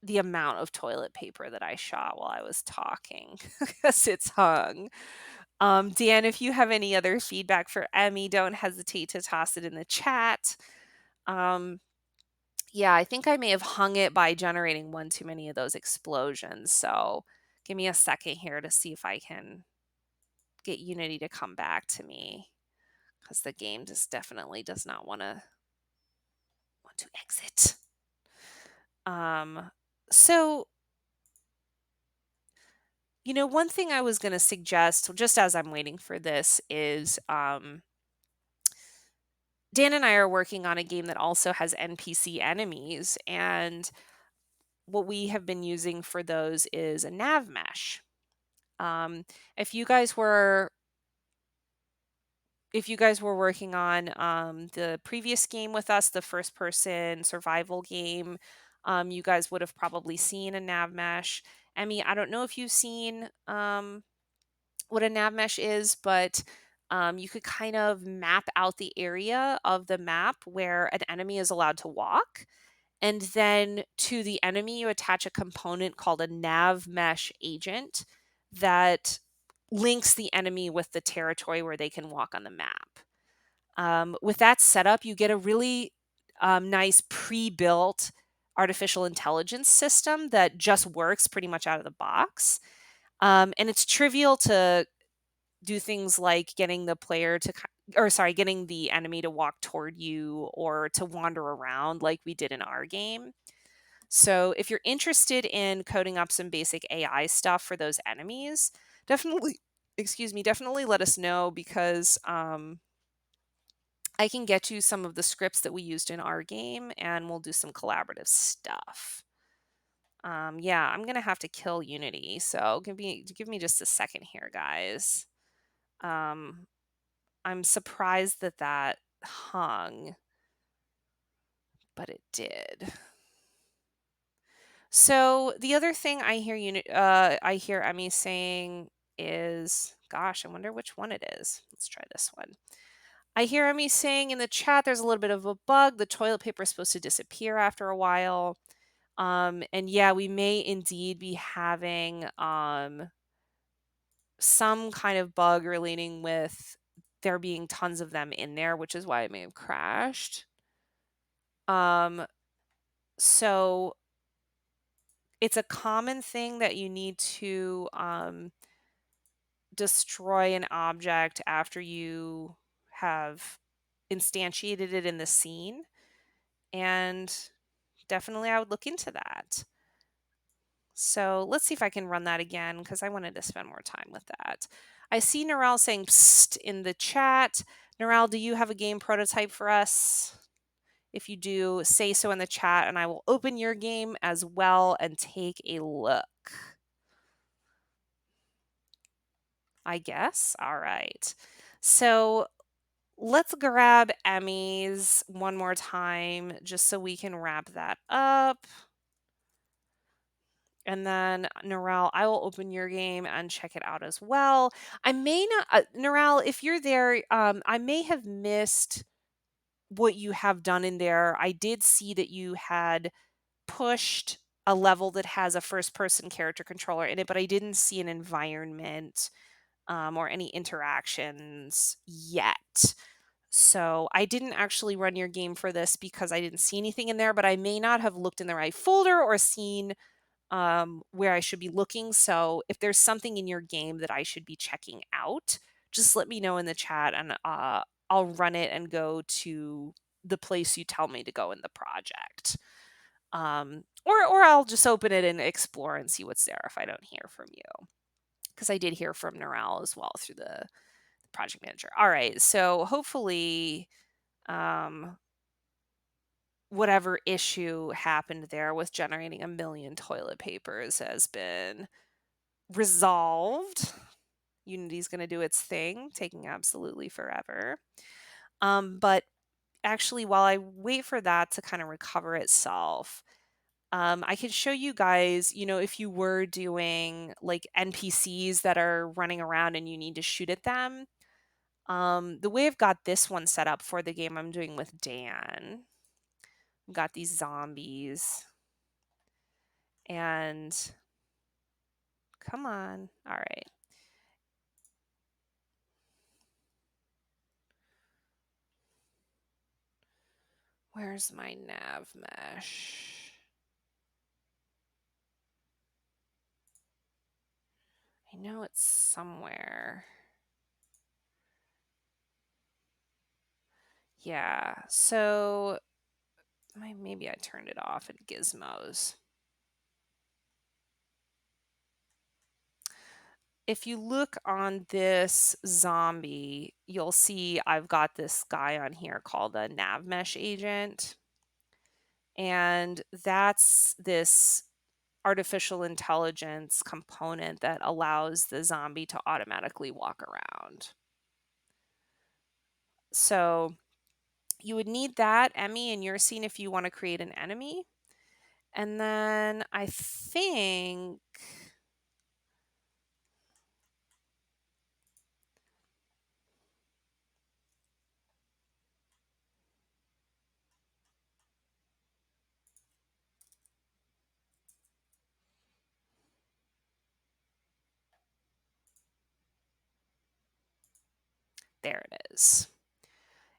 the amount of toilet paper that I shot while I was talking because it's hung. Dan, if you have any other feedback for Emmy, don't hesitate to toss it in the chat. Um, yeah, I think I may have hung it by generating one too many of those explosions. So give me a second here to see if I can get Unity to come back to me because the game just definitely does not want to exit. So one thing I was going to suggest, just as I'm waiting for this, is Dan and I are working on a game that also has NPC enemies, and what we have been using for those is a nav mesh. Um, if you guys were working on the previous game with us, the first person survival game, you guys would have probably seen a nav mesh. Emmy, I don't know if you've seen what a nav mesh is, but you could kind of map out the area of the map where an enemy is allowed to walk. And then to the enemy, you attach a component called a nav mesh agent that links the enemy with the territory where they can walk on the map. With that setup, you get a really nice pre-built artificial intelligence system that just works pretty much out of the box. And it's trivial to do things like getting the player to, or sorry, getting the enemy to walk toward you or to wander around like we did in our game. So if you're interested in coding up some basic AI stuff for those enemies, definitely, definitely let us know because I can get you some of the scripts that we used in our game and we'll do some collaborative stuff. Yeah, I'm gonna have to kill Unity, so give me just a second here, guys. Um, I'm surprised that that hung, but it did. So the other thing I hear Emmy saying is, gosh, I wonder which one it is. Let's try this one. I hear Emmy saying in the chat there's a little bit of a bug. The toilet paper is supposed to disappear after a while. And yeah, we may indeed be having some kind of bug relating with there being tons of them in there, which is why it may have crashed. Um, so it's a common thing that you need to destroy an object after you have instantiated it in the scene. And definitely, I would look into that. So let's see if I can run that again because I wanted to spend more time with that. I see Narelle saying psst in the chat. Narelle, do you have a game prototype for us? If you do, say so in the chat and I will open your game as well and take a look. I guess. All right. So let's grab Emmy's one more time just so we can wrap that up. And then Narelle, I will open your game and check it out as well. I may not, Narelle, if you're there, I may have missed what you have done in there. I did see that you had pushed a level that has a first person character controller in it, but I didn't see an environment or any interactions yet. So I didn't actually run your game for this because I didn't see anything in there, but I may not have looked in the right folder or seen where I should be looking. So if there's something in your game that I should be checking out, just let me know in the chat and I'll run it and go to the place you tell me to go in the project. Or I'll just open it and explore and see what's there if I don't hear from you. Because I did hear from Narelle as well through the project manager. All right. So hopefully um, whatever issue happened there with generating a million toilet papers has been resolved. Unity's going to do its thing, taking absolutely forever. But actually, while I wait for that to kind of recover itself, I can show you guys, if you were doing like NPCs that are running around and you need to shoot at them, the way I've got this one set up for the game I'm doing with Dan, I've got these zombies and come on. All right. Where's my nav mesh? I know it's somewhere. Yeah, so maybe I turned it off in gizmos. If you look on this zombie, you'll see I've got this guy on here called a nav mesh agent. And that's this artificial intelligence component that allows the zombie to automatically walk around. So you would need that, Emmy, in your scene if you want to create an enemy. And then I think there it is.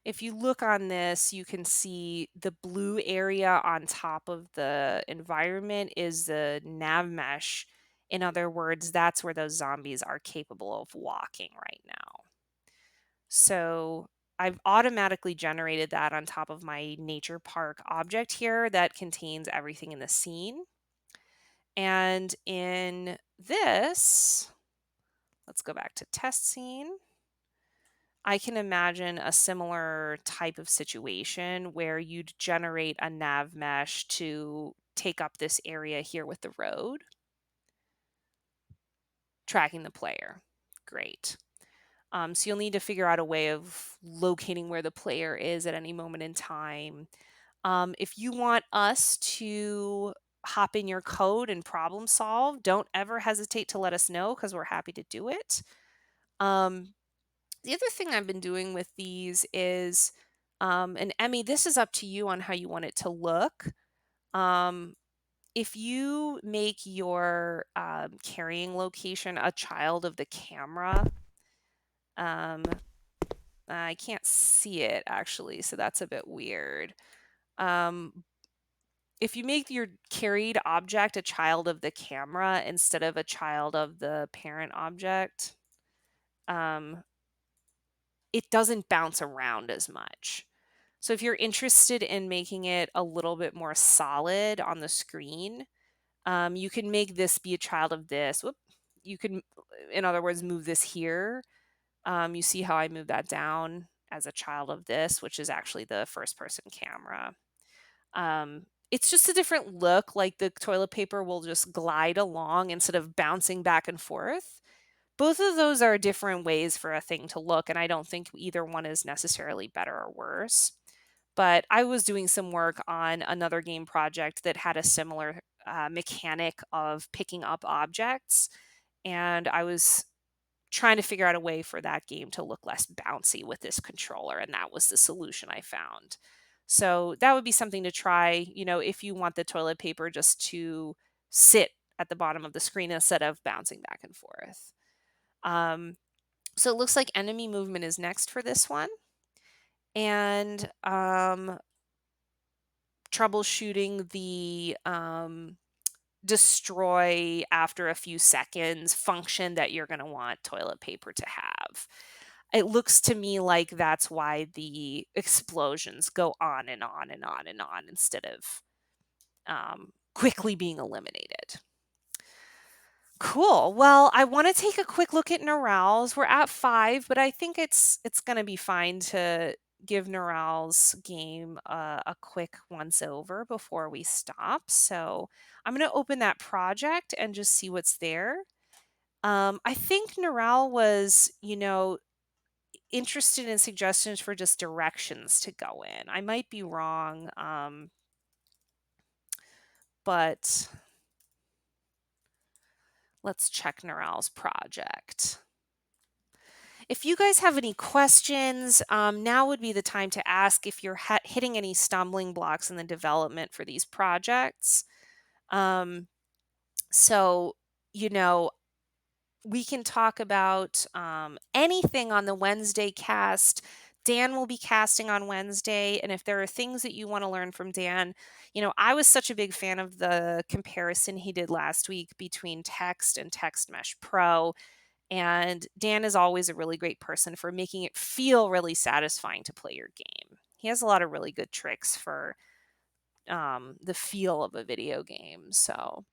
If you look on this, you can see the blue area on top of the environment is the nav mesh. In other words, that's where those zombies are capable of walking right now. So I've automatically generated that on top of my nature park object here that contains everything in the scene. And in this, let's go back to test scene. I can imagine a similar type of situation where you'd generate a nav mesh to take up this area here with the road, tracking the player. Great. So you'll need to figure out a way of locating where the player is at any moment in time. If you want us to hop in your code and problem solve, don't ever hesitate to let us know because we're happy to do it. The other thing I've been doing with these is, and Emmy, this is up to you on how you want it to look. Um, if you make your carrying location a child of the camera, um, I can't see it actually, so that's a bit weird. Um, if you make your carried object a child of the camera instead of a child of the parent object, um, it doesn't bounce around as much. So if you're interested in making it a little bit more solid on the screen, you can make this be a child of this. Whoop. You can, in other words, move this here. You see how I move that down as a child of this, which is actually the first person camera. It's just a different look. Like the toilet paper will just glide along instead of bouncing back and forth. Both of those are different ways for a thing to look, and I don't think either one is necessarily better or worse. But I was doing some work on another game project that had a similar mechanic of picking up objects, and I was trying to figure out a way for that game to look less bouncy with this controller, and that was the solution I found. So that would be something to try, if you want the toilet paper just to sit at the bottom of the screen instead of bouncing back and forth. Um, so it looks like enemy movement is next for this one. And troubleshooting the destroy after a few seconds function that you're going to want toilet paper to have. It looks to me like that's why the explosions go on and on and on and on instead of quickly being eliminated. Cool. Well, I want to take a quick look at Neurals. We're at 5, but I think it's going to be fine to give Neurals game a quick once over before we stop. So I'm going to open that project and just see what's there. I think Neural was, interested in suggestions for just directions to go in. I might be wrong, but let's check Neural's project. If you guys have any questions, now would be the time to ask if you're hitting any stumbling blocks in the development for these projects. Um, so, you know, we can talk about anything on the Wednesday cast. Dan will be casting on Wednesday. And if there are things that you want to learn from Dan, I was such a big fan of the comparison he did last week between Text and Text Mesh Pro. And Dan is always a really great person for making it feel really satisfying to play your game. He has a lot of really good tricks for the feel of a video game. So,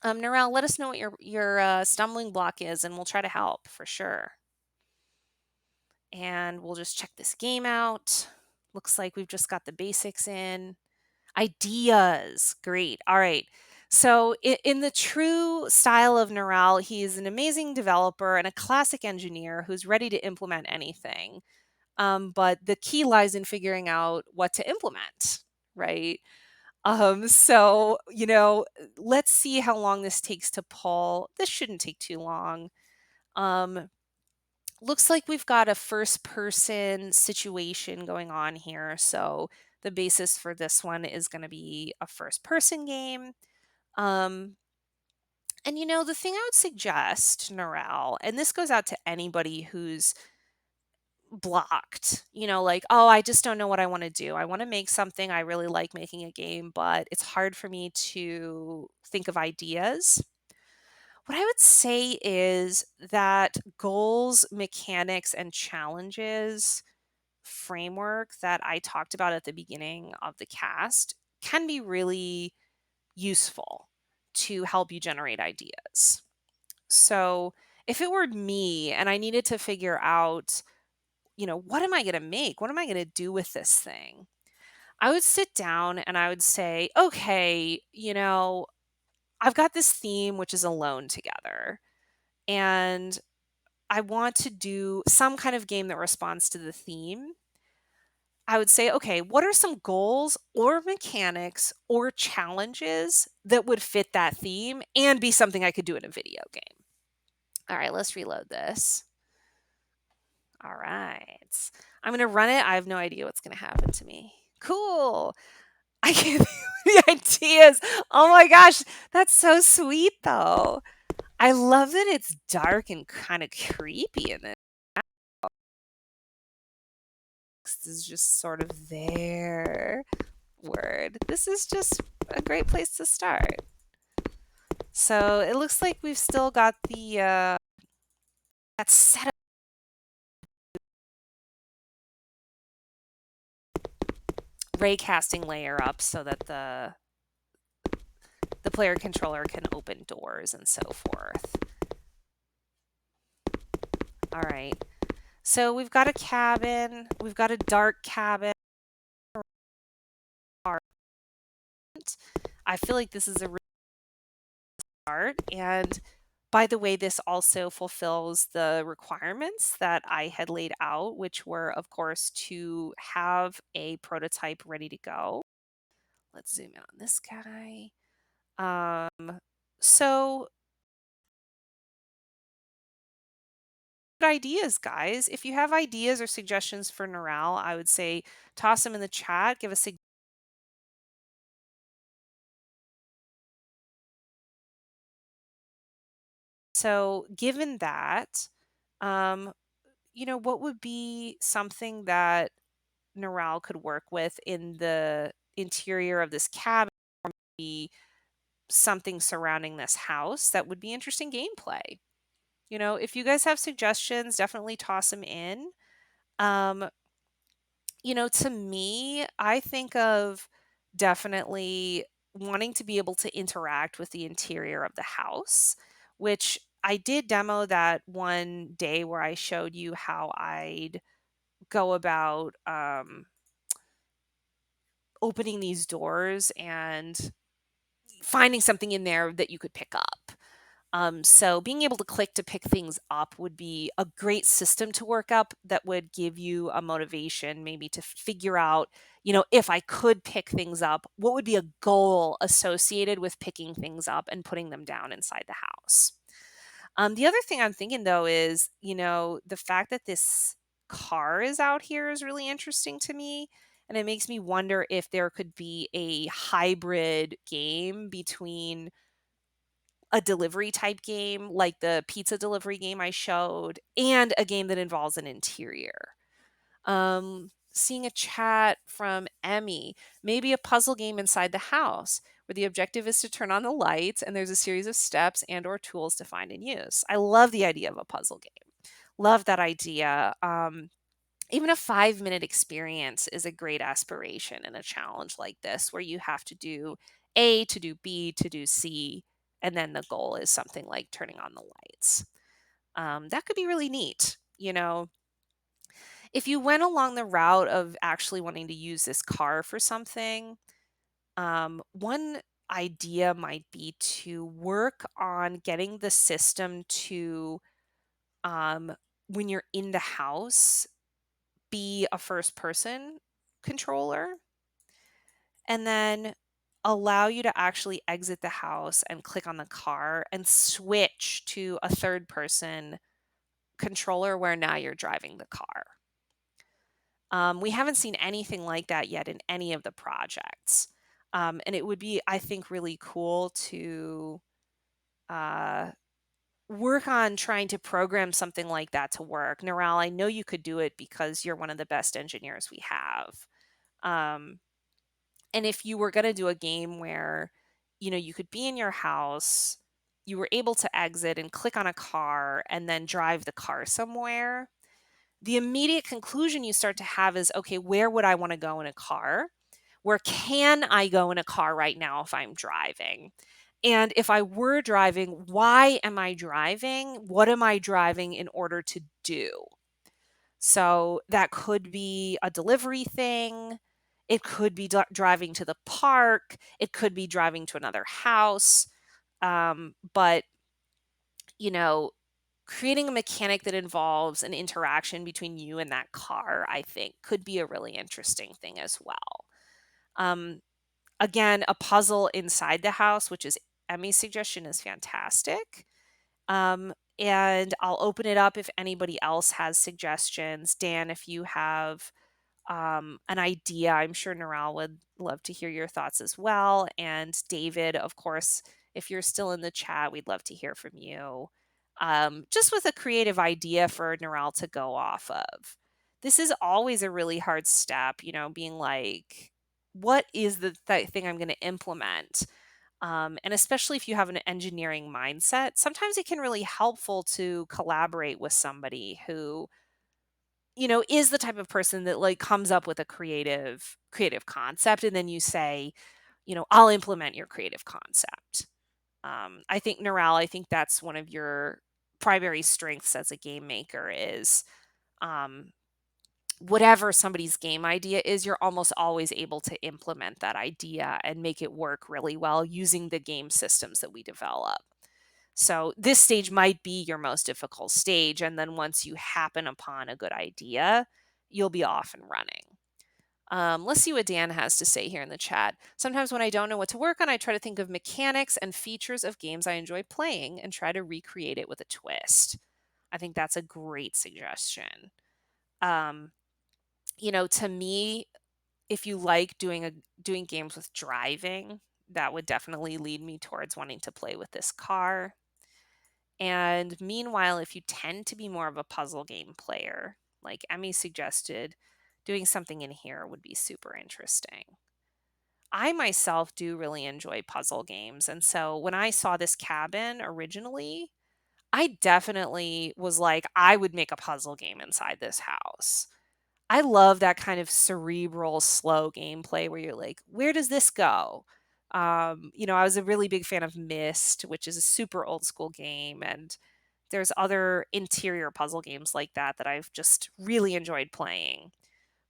Narelle, let us know what your stumbling block is, and we'll try to help for sure. And we'll just check this game out. Looks like we've just got the basics in. Ideas. Great. All right. So, in the true style of Neural, he's an amazing developer and a classic engineer who's ready to implement anything. But the key lies in figuring out what to implement, right? So, let's see how long this takes to pull. This shouldn't take too long. Um, Looks like we've got a first person situation going on here. So, the basis for this one is going to be a first person game. Um, and the thing I would suggest, Narelle, and this goes out to anybody who's blocked, like, oh, I just don't know what I want to do. I want to make something. I really like making a game, but it's hard for me to think of ideas. What I would say is that goals, mechanics, and challenges framework that I talked about at the beginning of the cast can be really useful to help you generate ideas. So, if it were me and I needed to figure out, what am I going to make? What am I going to do with this thing? I would sit down and I would say, okay, I've got this theme, which is alone together. And I want to do some kind of game that responds to the theme. I would say, okay, what are some goals or mechanics or challenges that would fit that theme and be something I could do in a video game? All right, let's reload this. All right. I'm going to run it. I have no idea what's going to happen to me. Cool. I can't think of the ideas. Oh my gosh, that's so sweet though. I love that it's dark and kinda creepy in this. Is just sort of there. Word. This is just a great place to start. So it looks like we've still got the that setup raycasting layer up so that the player controller can open doors and so forth. All right. So we've got a cabin. We've got a dark cabin. I feel like this is a start. And by the way, this also fulfills the requirements that I had laid out, which were, of course, to have a prototype ready to go. Let's zoom in on this guy. So good ideas, guys. If you have ideas or suggestions for Neural, I would say toss them in the chat. Give us a so given that, um, what would be something that Neural could work with in the interior of this cabin, be something surrounding this house that would be interesting gameplay. If you guys have suggestions, definitely toss them in. Um, to me, I think of definitely wanting to be able to interact with the interior of the house, which I did demo that one day where I showed you how I'd go about opening these doors and finding something in there that you could pick up. So being able to click to pick things up would be a great system to work up that would give you a motivation maybe to figure out, if I could pick things up, what would be a goal associated with picking things up and putting them down inside the house. The other thing I'm thinking though is, the fact that this car is out here is really interesting to me. And it makes me wonder if there could be a hybrid game between a delivery type game, like the pizza delivery game I showed, and a game that involves an interior. Seeing a chat from Emmy, maybe a puzzle game inside the house where the objective is to turn on the lights and there's a series of steps and or tools to find and use. I love the idea of a puzzle game. Love that idea. Even a 5-minute experience is a great aspiration in a challenge like this, where you have to do A to do B to do C, and then the goal is something like turning on the lights. That could be really neat. If you went along the route of actually wanting to use this car for something, one idea might be to work on getting the system to, um, when you're in the house, be a first person controller and then allow you to actually exit the house and click on the car and switch to a third person controller where now you're driving the car. We haven't seen anything like that yet in any of the projects. And it would be, I think, really cool to uh, work on trying to program something like that to work. Neural, I know you could do it because you're one of the best engineers we have. Um, And if you were going to do a game where, you could be in your house, you were able to exit and click on a car and then drive the car somewhere, the immediate conclusion you start to have is, okay, where would I want to go in a car? Where can I go in a car right now if I'm driving? And if I were driving, why am I driving? What am I driving in order to do? So that could be a delivery thing. It could be driving to the park. It could be driving to another house. But, you know, creating a mechanic that involves an interaction between you and that car, I think, could be a really interesting thing as well. Um, Again, a puzzle inside the house, which is Emmy's suggestion, is fantastic. And I'll open it up if anybody else has suggestions. Dan, if you have an idea. I'm sure Noral would love to hear your thoughts as well. And David, of course, if you're still in the chat, we'd love to hear from you. Just with a creative idea for Noral to go off of. This is always a really hard step, being like, what is the thing I'm going to implement? And especially if you have an engineering mindset, sometimes it can really helpful to collaborate with somebody who is the type of person that like comes up with a creative concept and then you say, I'll implement your creative concept. I think Neural, I think that's one of your primary strengths as a game maker is um, whatever somebody's game idea is, you're almost always able to implement that idea and make it work really well using the game systems that we develop. So this stage might be your most difficult stage. And then once you happen upon a good idea, you'll be off and running. Let's see what Dan has to say here in the chat. Sometimes when I don't know what to work on, I try to think of mechanics and features of games I enjoy playing and try to recreate it with a twist. I think that's a great suggestion. Um, to me, if you like doing games with driving, that would definitely lead me towards wanting to play with this car. And meanwhile, if you tend to be more of a puzzle game player, like Emmy suggested, doing something in here would be super interesting. I myself do really enjoy puzzle games. And so when I saw this cabin originally, I definitely was like, I would make a puzzle game inside this house. I love that kind of cerebral, slow gameplay where you're like, where does this go? I was a really big fan of Myst, which is a super old school game. And there's other interior puzzle games like that that I've just really enjoyed playing.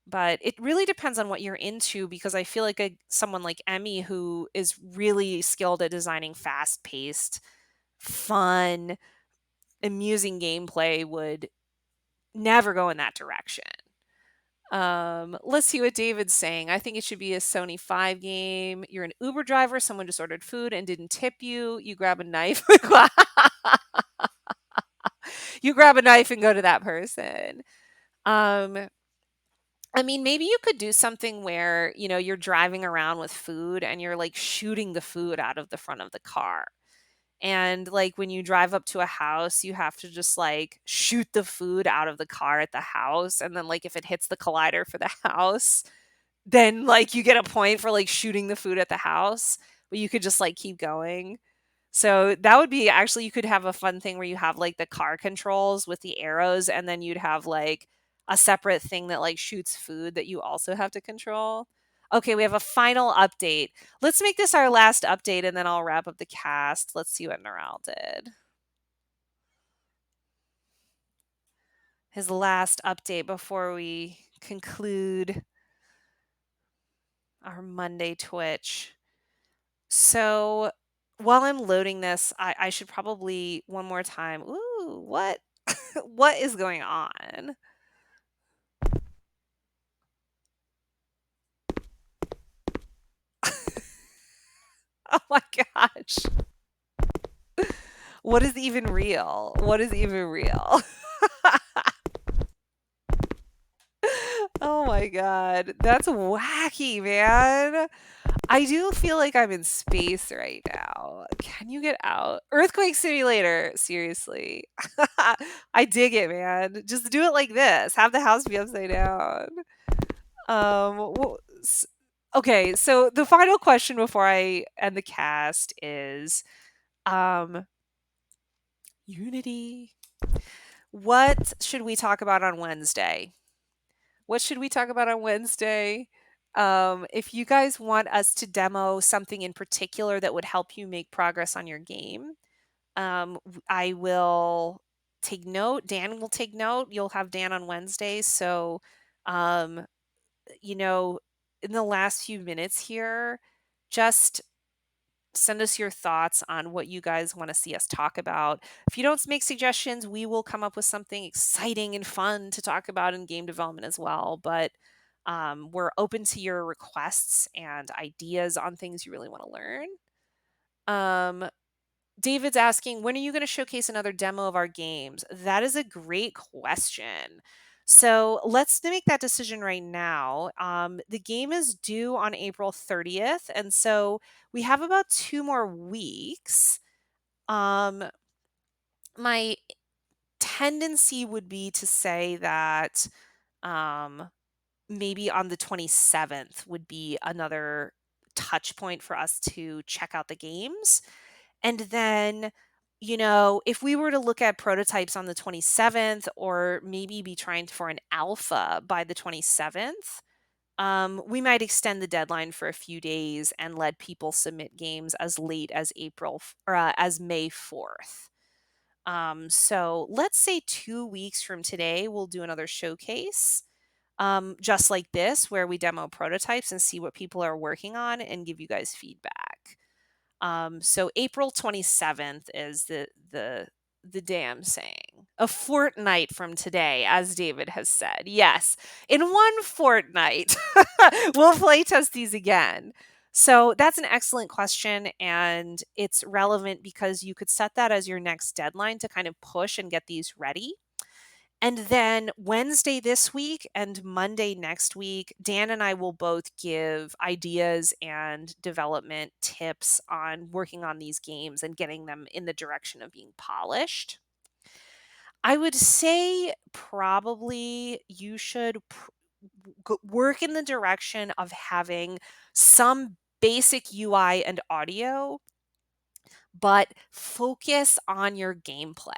But it really depends on what you're into because I feel like someone like Emmy, who is really skilled at designing fast paced, fun, amusing gameplay, would never go in that direction. Let's see what David's saying. I think it should be a Sony 5 game. You're an Uber driver, someone just ordered food and didn't tip you. You grab a knife. You grab a knife and go to that person. Um, I mean, maybe you could do something where, you're driving around with food and you're like shooting the food out of the front of the car. And like when you drive up to a house, you have to just like shoot the food out of the car at the house. And then like if it hits the collider for the house, then like you get a point for like shooting the food at the house, but you could just like keep going. So that would be actually you could have a fun thing where you have like the car controls with the arrows and then you'd have like a separate thing that like shoots food that you also have to control. Okay, we have a final update. Let's make this our last update and then I'll wrap up the cast. Let's see what Neural did. His last update before we conclude our Monday Twitch. So while I'm loading this, I should probably one more time. Ooh, what? What is going on? Oh my gosh. What is even real? What is even real? Oh my god. That's wacky, man. I do feel like I'm in space right now. Can you get out? Earthquake simulator. Seriously. I dig it, man. Just do it like this. Have the house be upside down. Well, okay, so the final question before I end the cast is um Unity. What should we talk about on Wednesday? What should we talk about on Wednesday? If you guys want us to demo something in particular that would help you make progress on your game, I will take note. Dan will take note. You'll have Dan on Wednesday. So, um, you know, in the last few minutes here, just send us your thoughts on what you guys want to see us talk about. If you don't make suggestions, we will come up with something exciting and fun to talk about in game development as well. But we're open to your requests and ideas on things you really want to learn. Um, David's asking, when are you going to showcase another demo of our games? That is a great question. So let's make that decision right now. The game is due on April 30th, and so we have about 2 more weeks. Um, my tendency would be to say that um, maybe on the 27th would be another touch point for us to check out the games. And then, if we were to look at prototypes on the 27th or maybe be trying for an alpha by the 27th, we might extend the deadline for a few days and let people submit games as late as as May 4th. So let's say 2 weeks from today, we'll do another showcase, just like this, where we demo prototypes and see what people are working on and give you guys feedback. So April 27th is the day I'm saying. A fortnight from today, as David has said. Yes, in one fortnight, we'll play test these again. So that's an excellent question, and it's relevant because you could set that as your next deadline to kind of push and get these ready. And then Wednesday this week and Monday next week, Dan and I will both give ideas and development tips on working on these games and getting them in the direction of being polished. I would say probably you should work in the direction of having some basic UI and audio, but focus on your gameplay.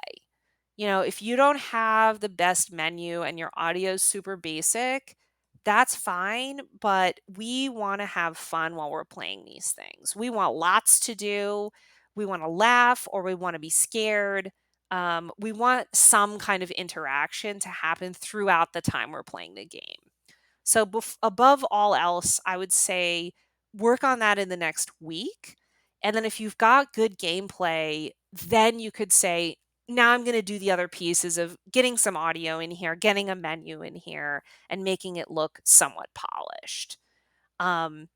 If you don't have the best menu and your audio is super basic, that's fine, but we want to have fun while we're playing these things. We want lots to do. We want to laugh or we want to be scared. We want some kind of interaction to happen throughout the time we're playing the game. So, above all else, I would say work on that in the next week. And then, if you've got good gameplay, then you could say, now I'm going to do the other pieces of getting some audio in here, getting a menu in here, and making it look somewhat polished. Um,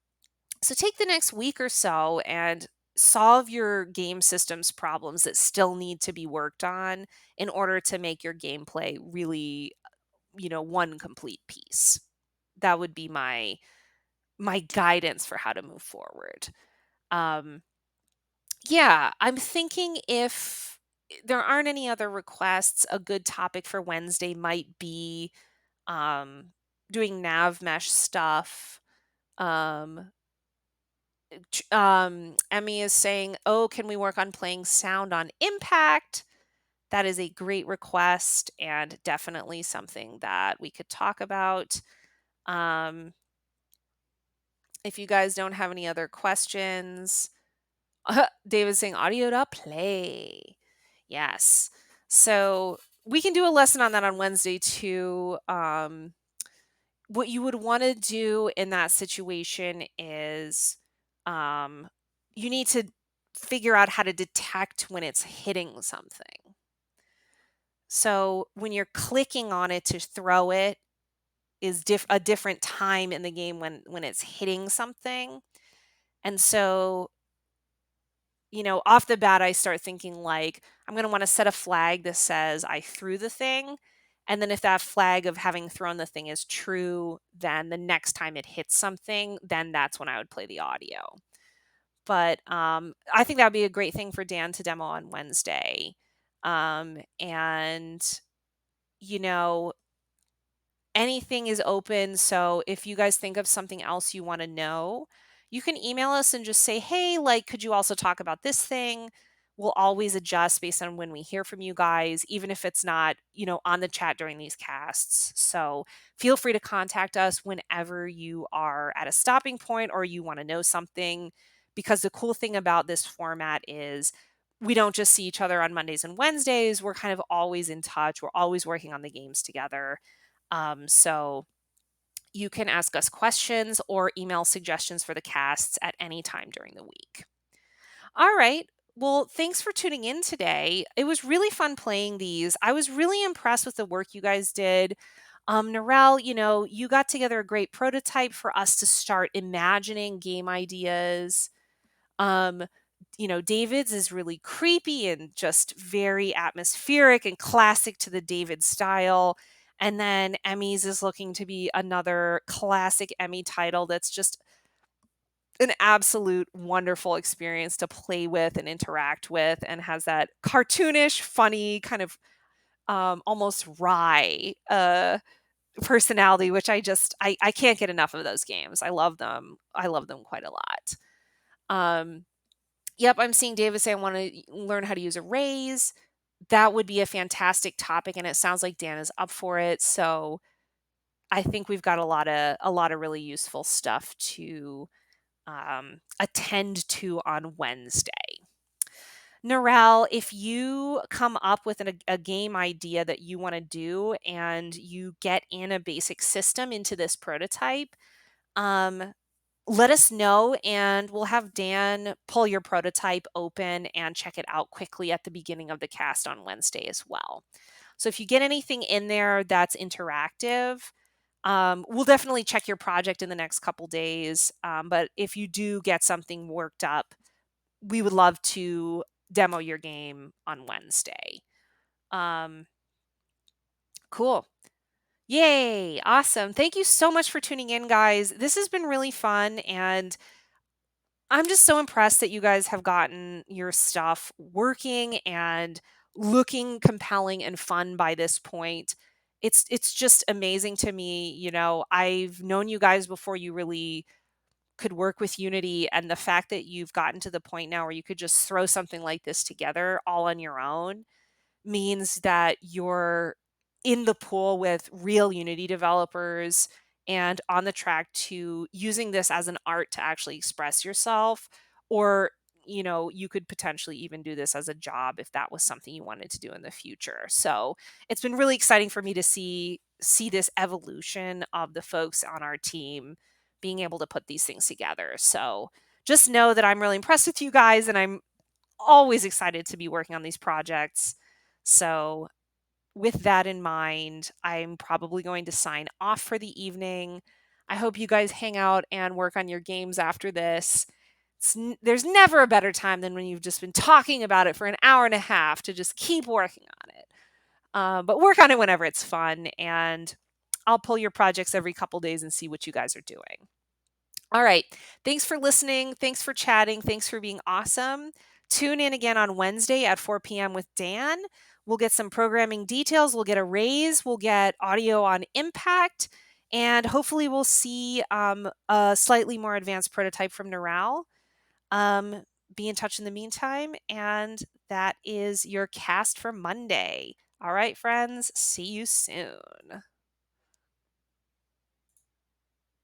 so, take the next week or so and solve your game systems problems that still need to be worked on in order to make your gameplay really, one complete piece. That would be my guidance for how to move forward. Um, yeah, I'm thinking if there aren't any other requests, a good topic for Wednesday might be um, doing nav mesh stuff. Um, Emmy is saying, "Oh, can we work on playing sound on impact?" That is a great request and definitely something that we could talk about. Um, if you guys don't have any other questions, David's saying audio to play. Yes. So we can do a lesson on that on Wednesday too. What you would want to do in that situation is um, you need to figure out how to detect when it's hitting something. So when you're clicking on it to throw it is a different time in the game when it's hitting something. And so off the bat, I start thinking like, I'm going to want to set a flag that says I threw the thing. And then if that flag of having thrown the thing is true, then the next time it hits something, then that's when I would play the audio. But I think that would be a great thing for Dan to demo on Wednesday. And, you know, anything is open. So if you guys think of something else you want to know, you can email us and just say, hey, like, could you also talk about this thing? We'll always adjust based on when we hear from you guys, even if it's not, on the chat during these casts. So feel free to contact us whenever you are at a stopping point or you want to know something. Because the cool thing about this format is we don't just see each other on Mondays and Wednesdays. We're kind of always in touch. We're always working on the games together. So you can ask us questions or email suggestions for the casts at any time during the week. All right. Well, thanks for tuning in today. It was really fun playing these. I was really impressed with the work you guys did. Narelle, you got together a great prototype for us to start imagining game ideas. Um, David's is really creepy and just very atmospheric and classic to the David style. And then Emmys is looking to be another classic Emmy title that's just an absolute wonderful experience to play with and interact with, and has that cartoonish, funny, kind of, almost wry, personality, which I can't get enough of those games. I love them. I love them quite a lot. Um, yep, I'm seeing David say, "I wanna learn how to use arrays." That would be a fantastic topic, and it sounds like Dan is up for it, so I think we've got a lot of really useful stuff to, attend to on Wednesday. Narelle, if you come up with a game idea that you want to do and you get in a basic system into this prototype, um, let us know and we'll have Dan pull your prototype open and check it out quickly at the beginning of the cast on Wednesday as well. So if you get anything in there that's interactive, we'll definitely check your project in the next couple days. But if you do get something worked up, we would love to demo your game on Wednesday. Um, cool. Yay. Awesome. Thank you so much for tuning in, guys. This has been really fun. And I'm just so impressed that you guys have gotten your stuff working and looking compelling and fun by this point. It's just amazing to me. I've known you guys before you really could work with Unity, and the fact that you've gotten to the point now where you could just throw something like this together all on your own means that you're in the pool with real Unity developers and on the track to using this as an art to actually express yourself. Or, you could potentially even do this as a job if that was something you wanted to do in the future. So it's been really exciting for me to see this evolution of the folks on our team being able to put these things together. So just know that I'm really impressed with you guys, and I'm always excited to be working on these projects. So, with that in mind, I'm probably going to sign off for the evening. I hope you guys hang out and work on your games after this. There's never a better time than when you've just been talking about it for an hour and a half to just keep working on it. But work on it whenever it's fun, and I'll pull your projects every couple days and see what you guys are doing. All right. Thanks for listening. Thanks for chatting. Thanks for being awesome. Tune in again on Wednesday at 4 p.m. with Dan. We'll get some programming details. We'll get a raise. We'll get audio on impact. And hopefully, we'll see a slightly more advanced prototype from Neural. Be in touch in the meantime. And that is your cast for Monday. All right, friends. See you soon.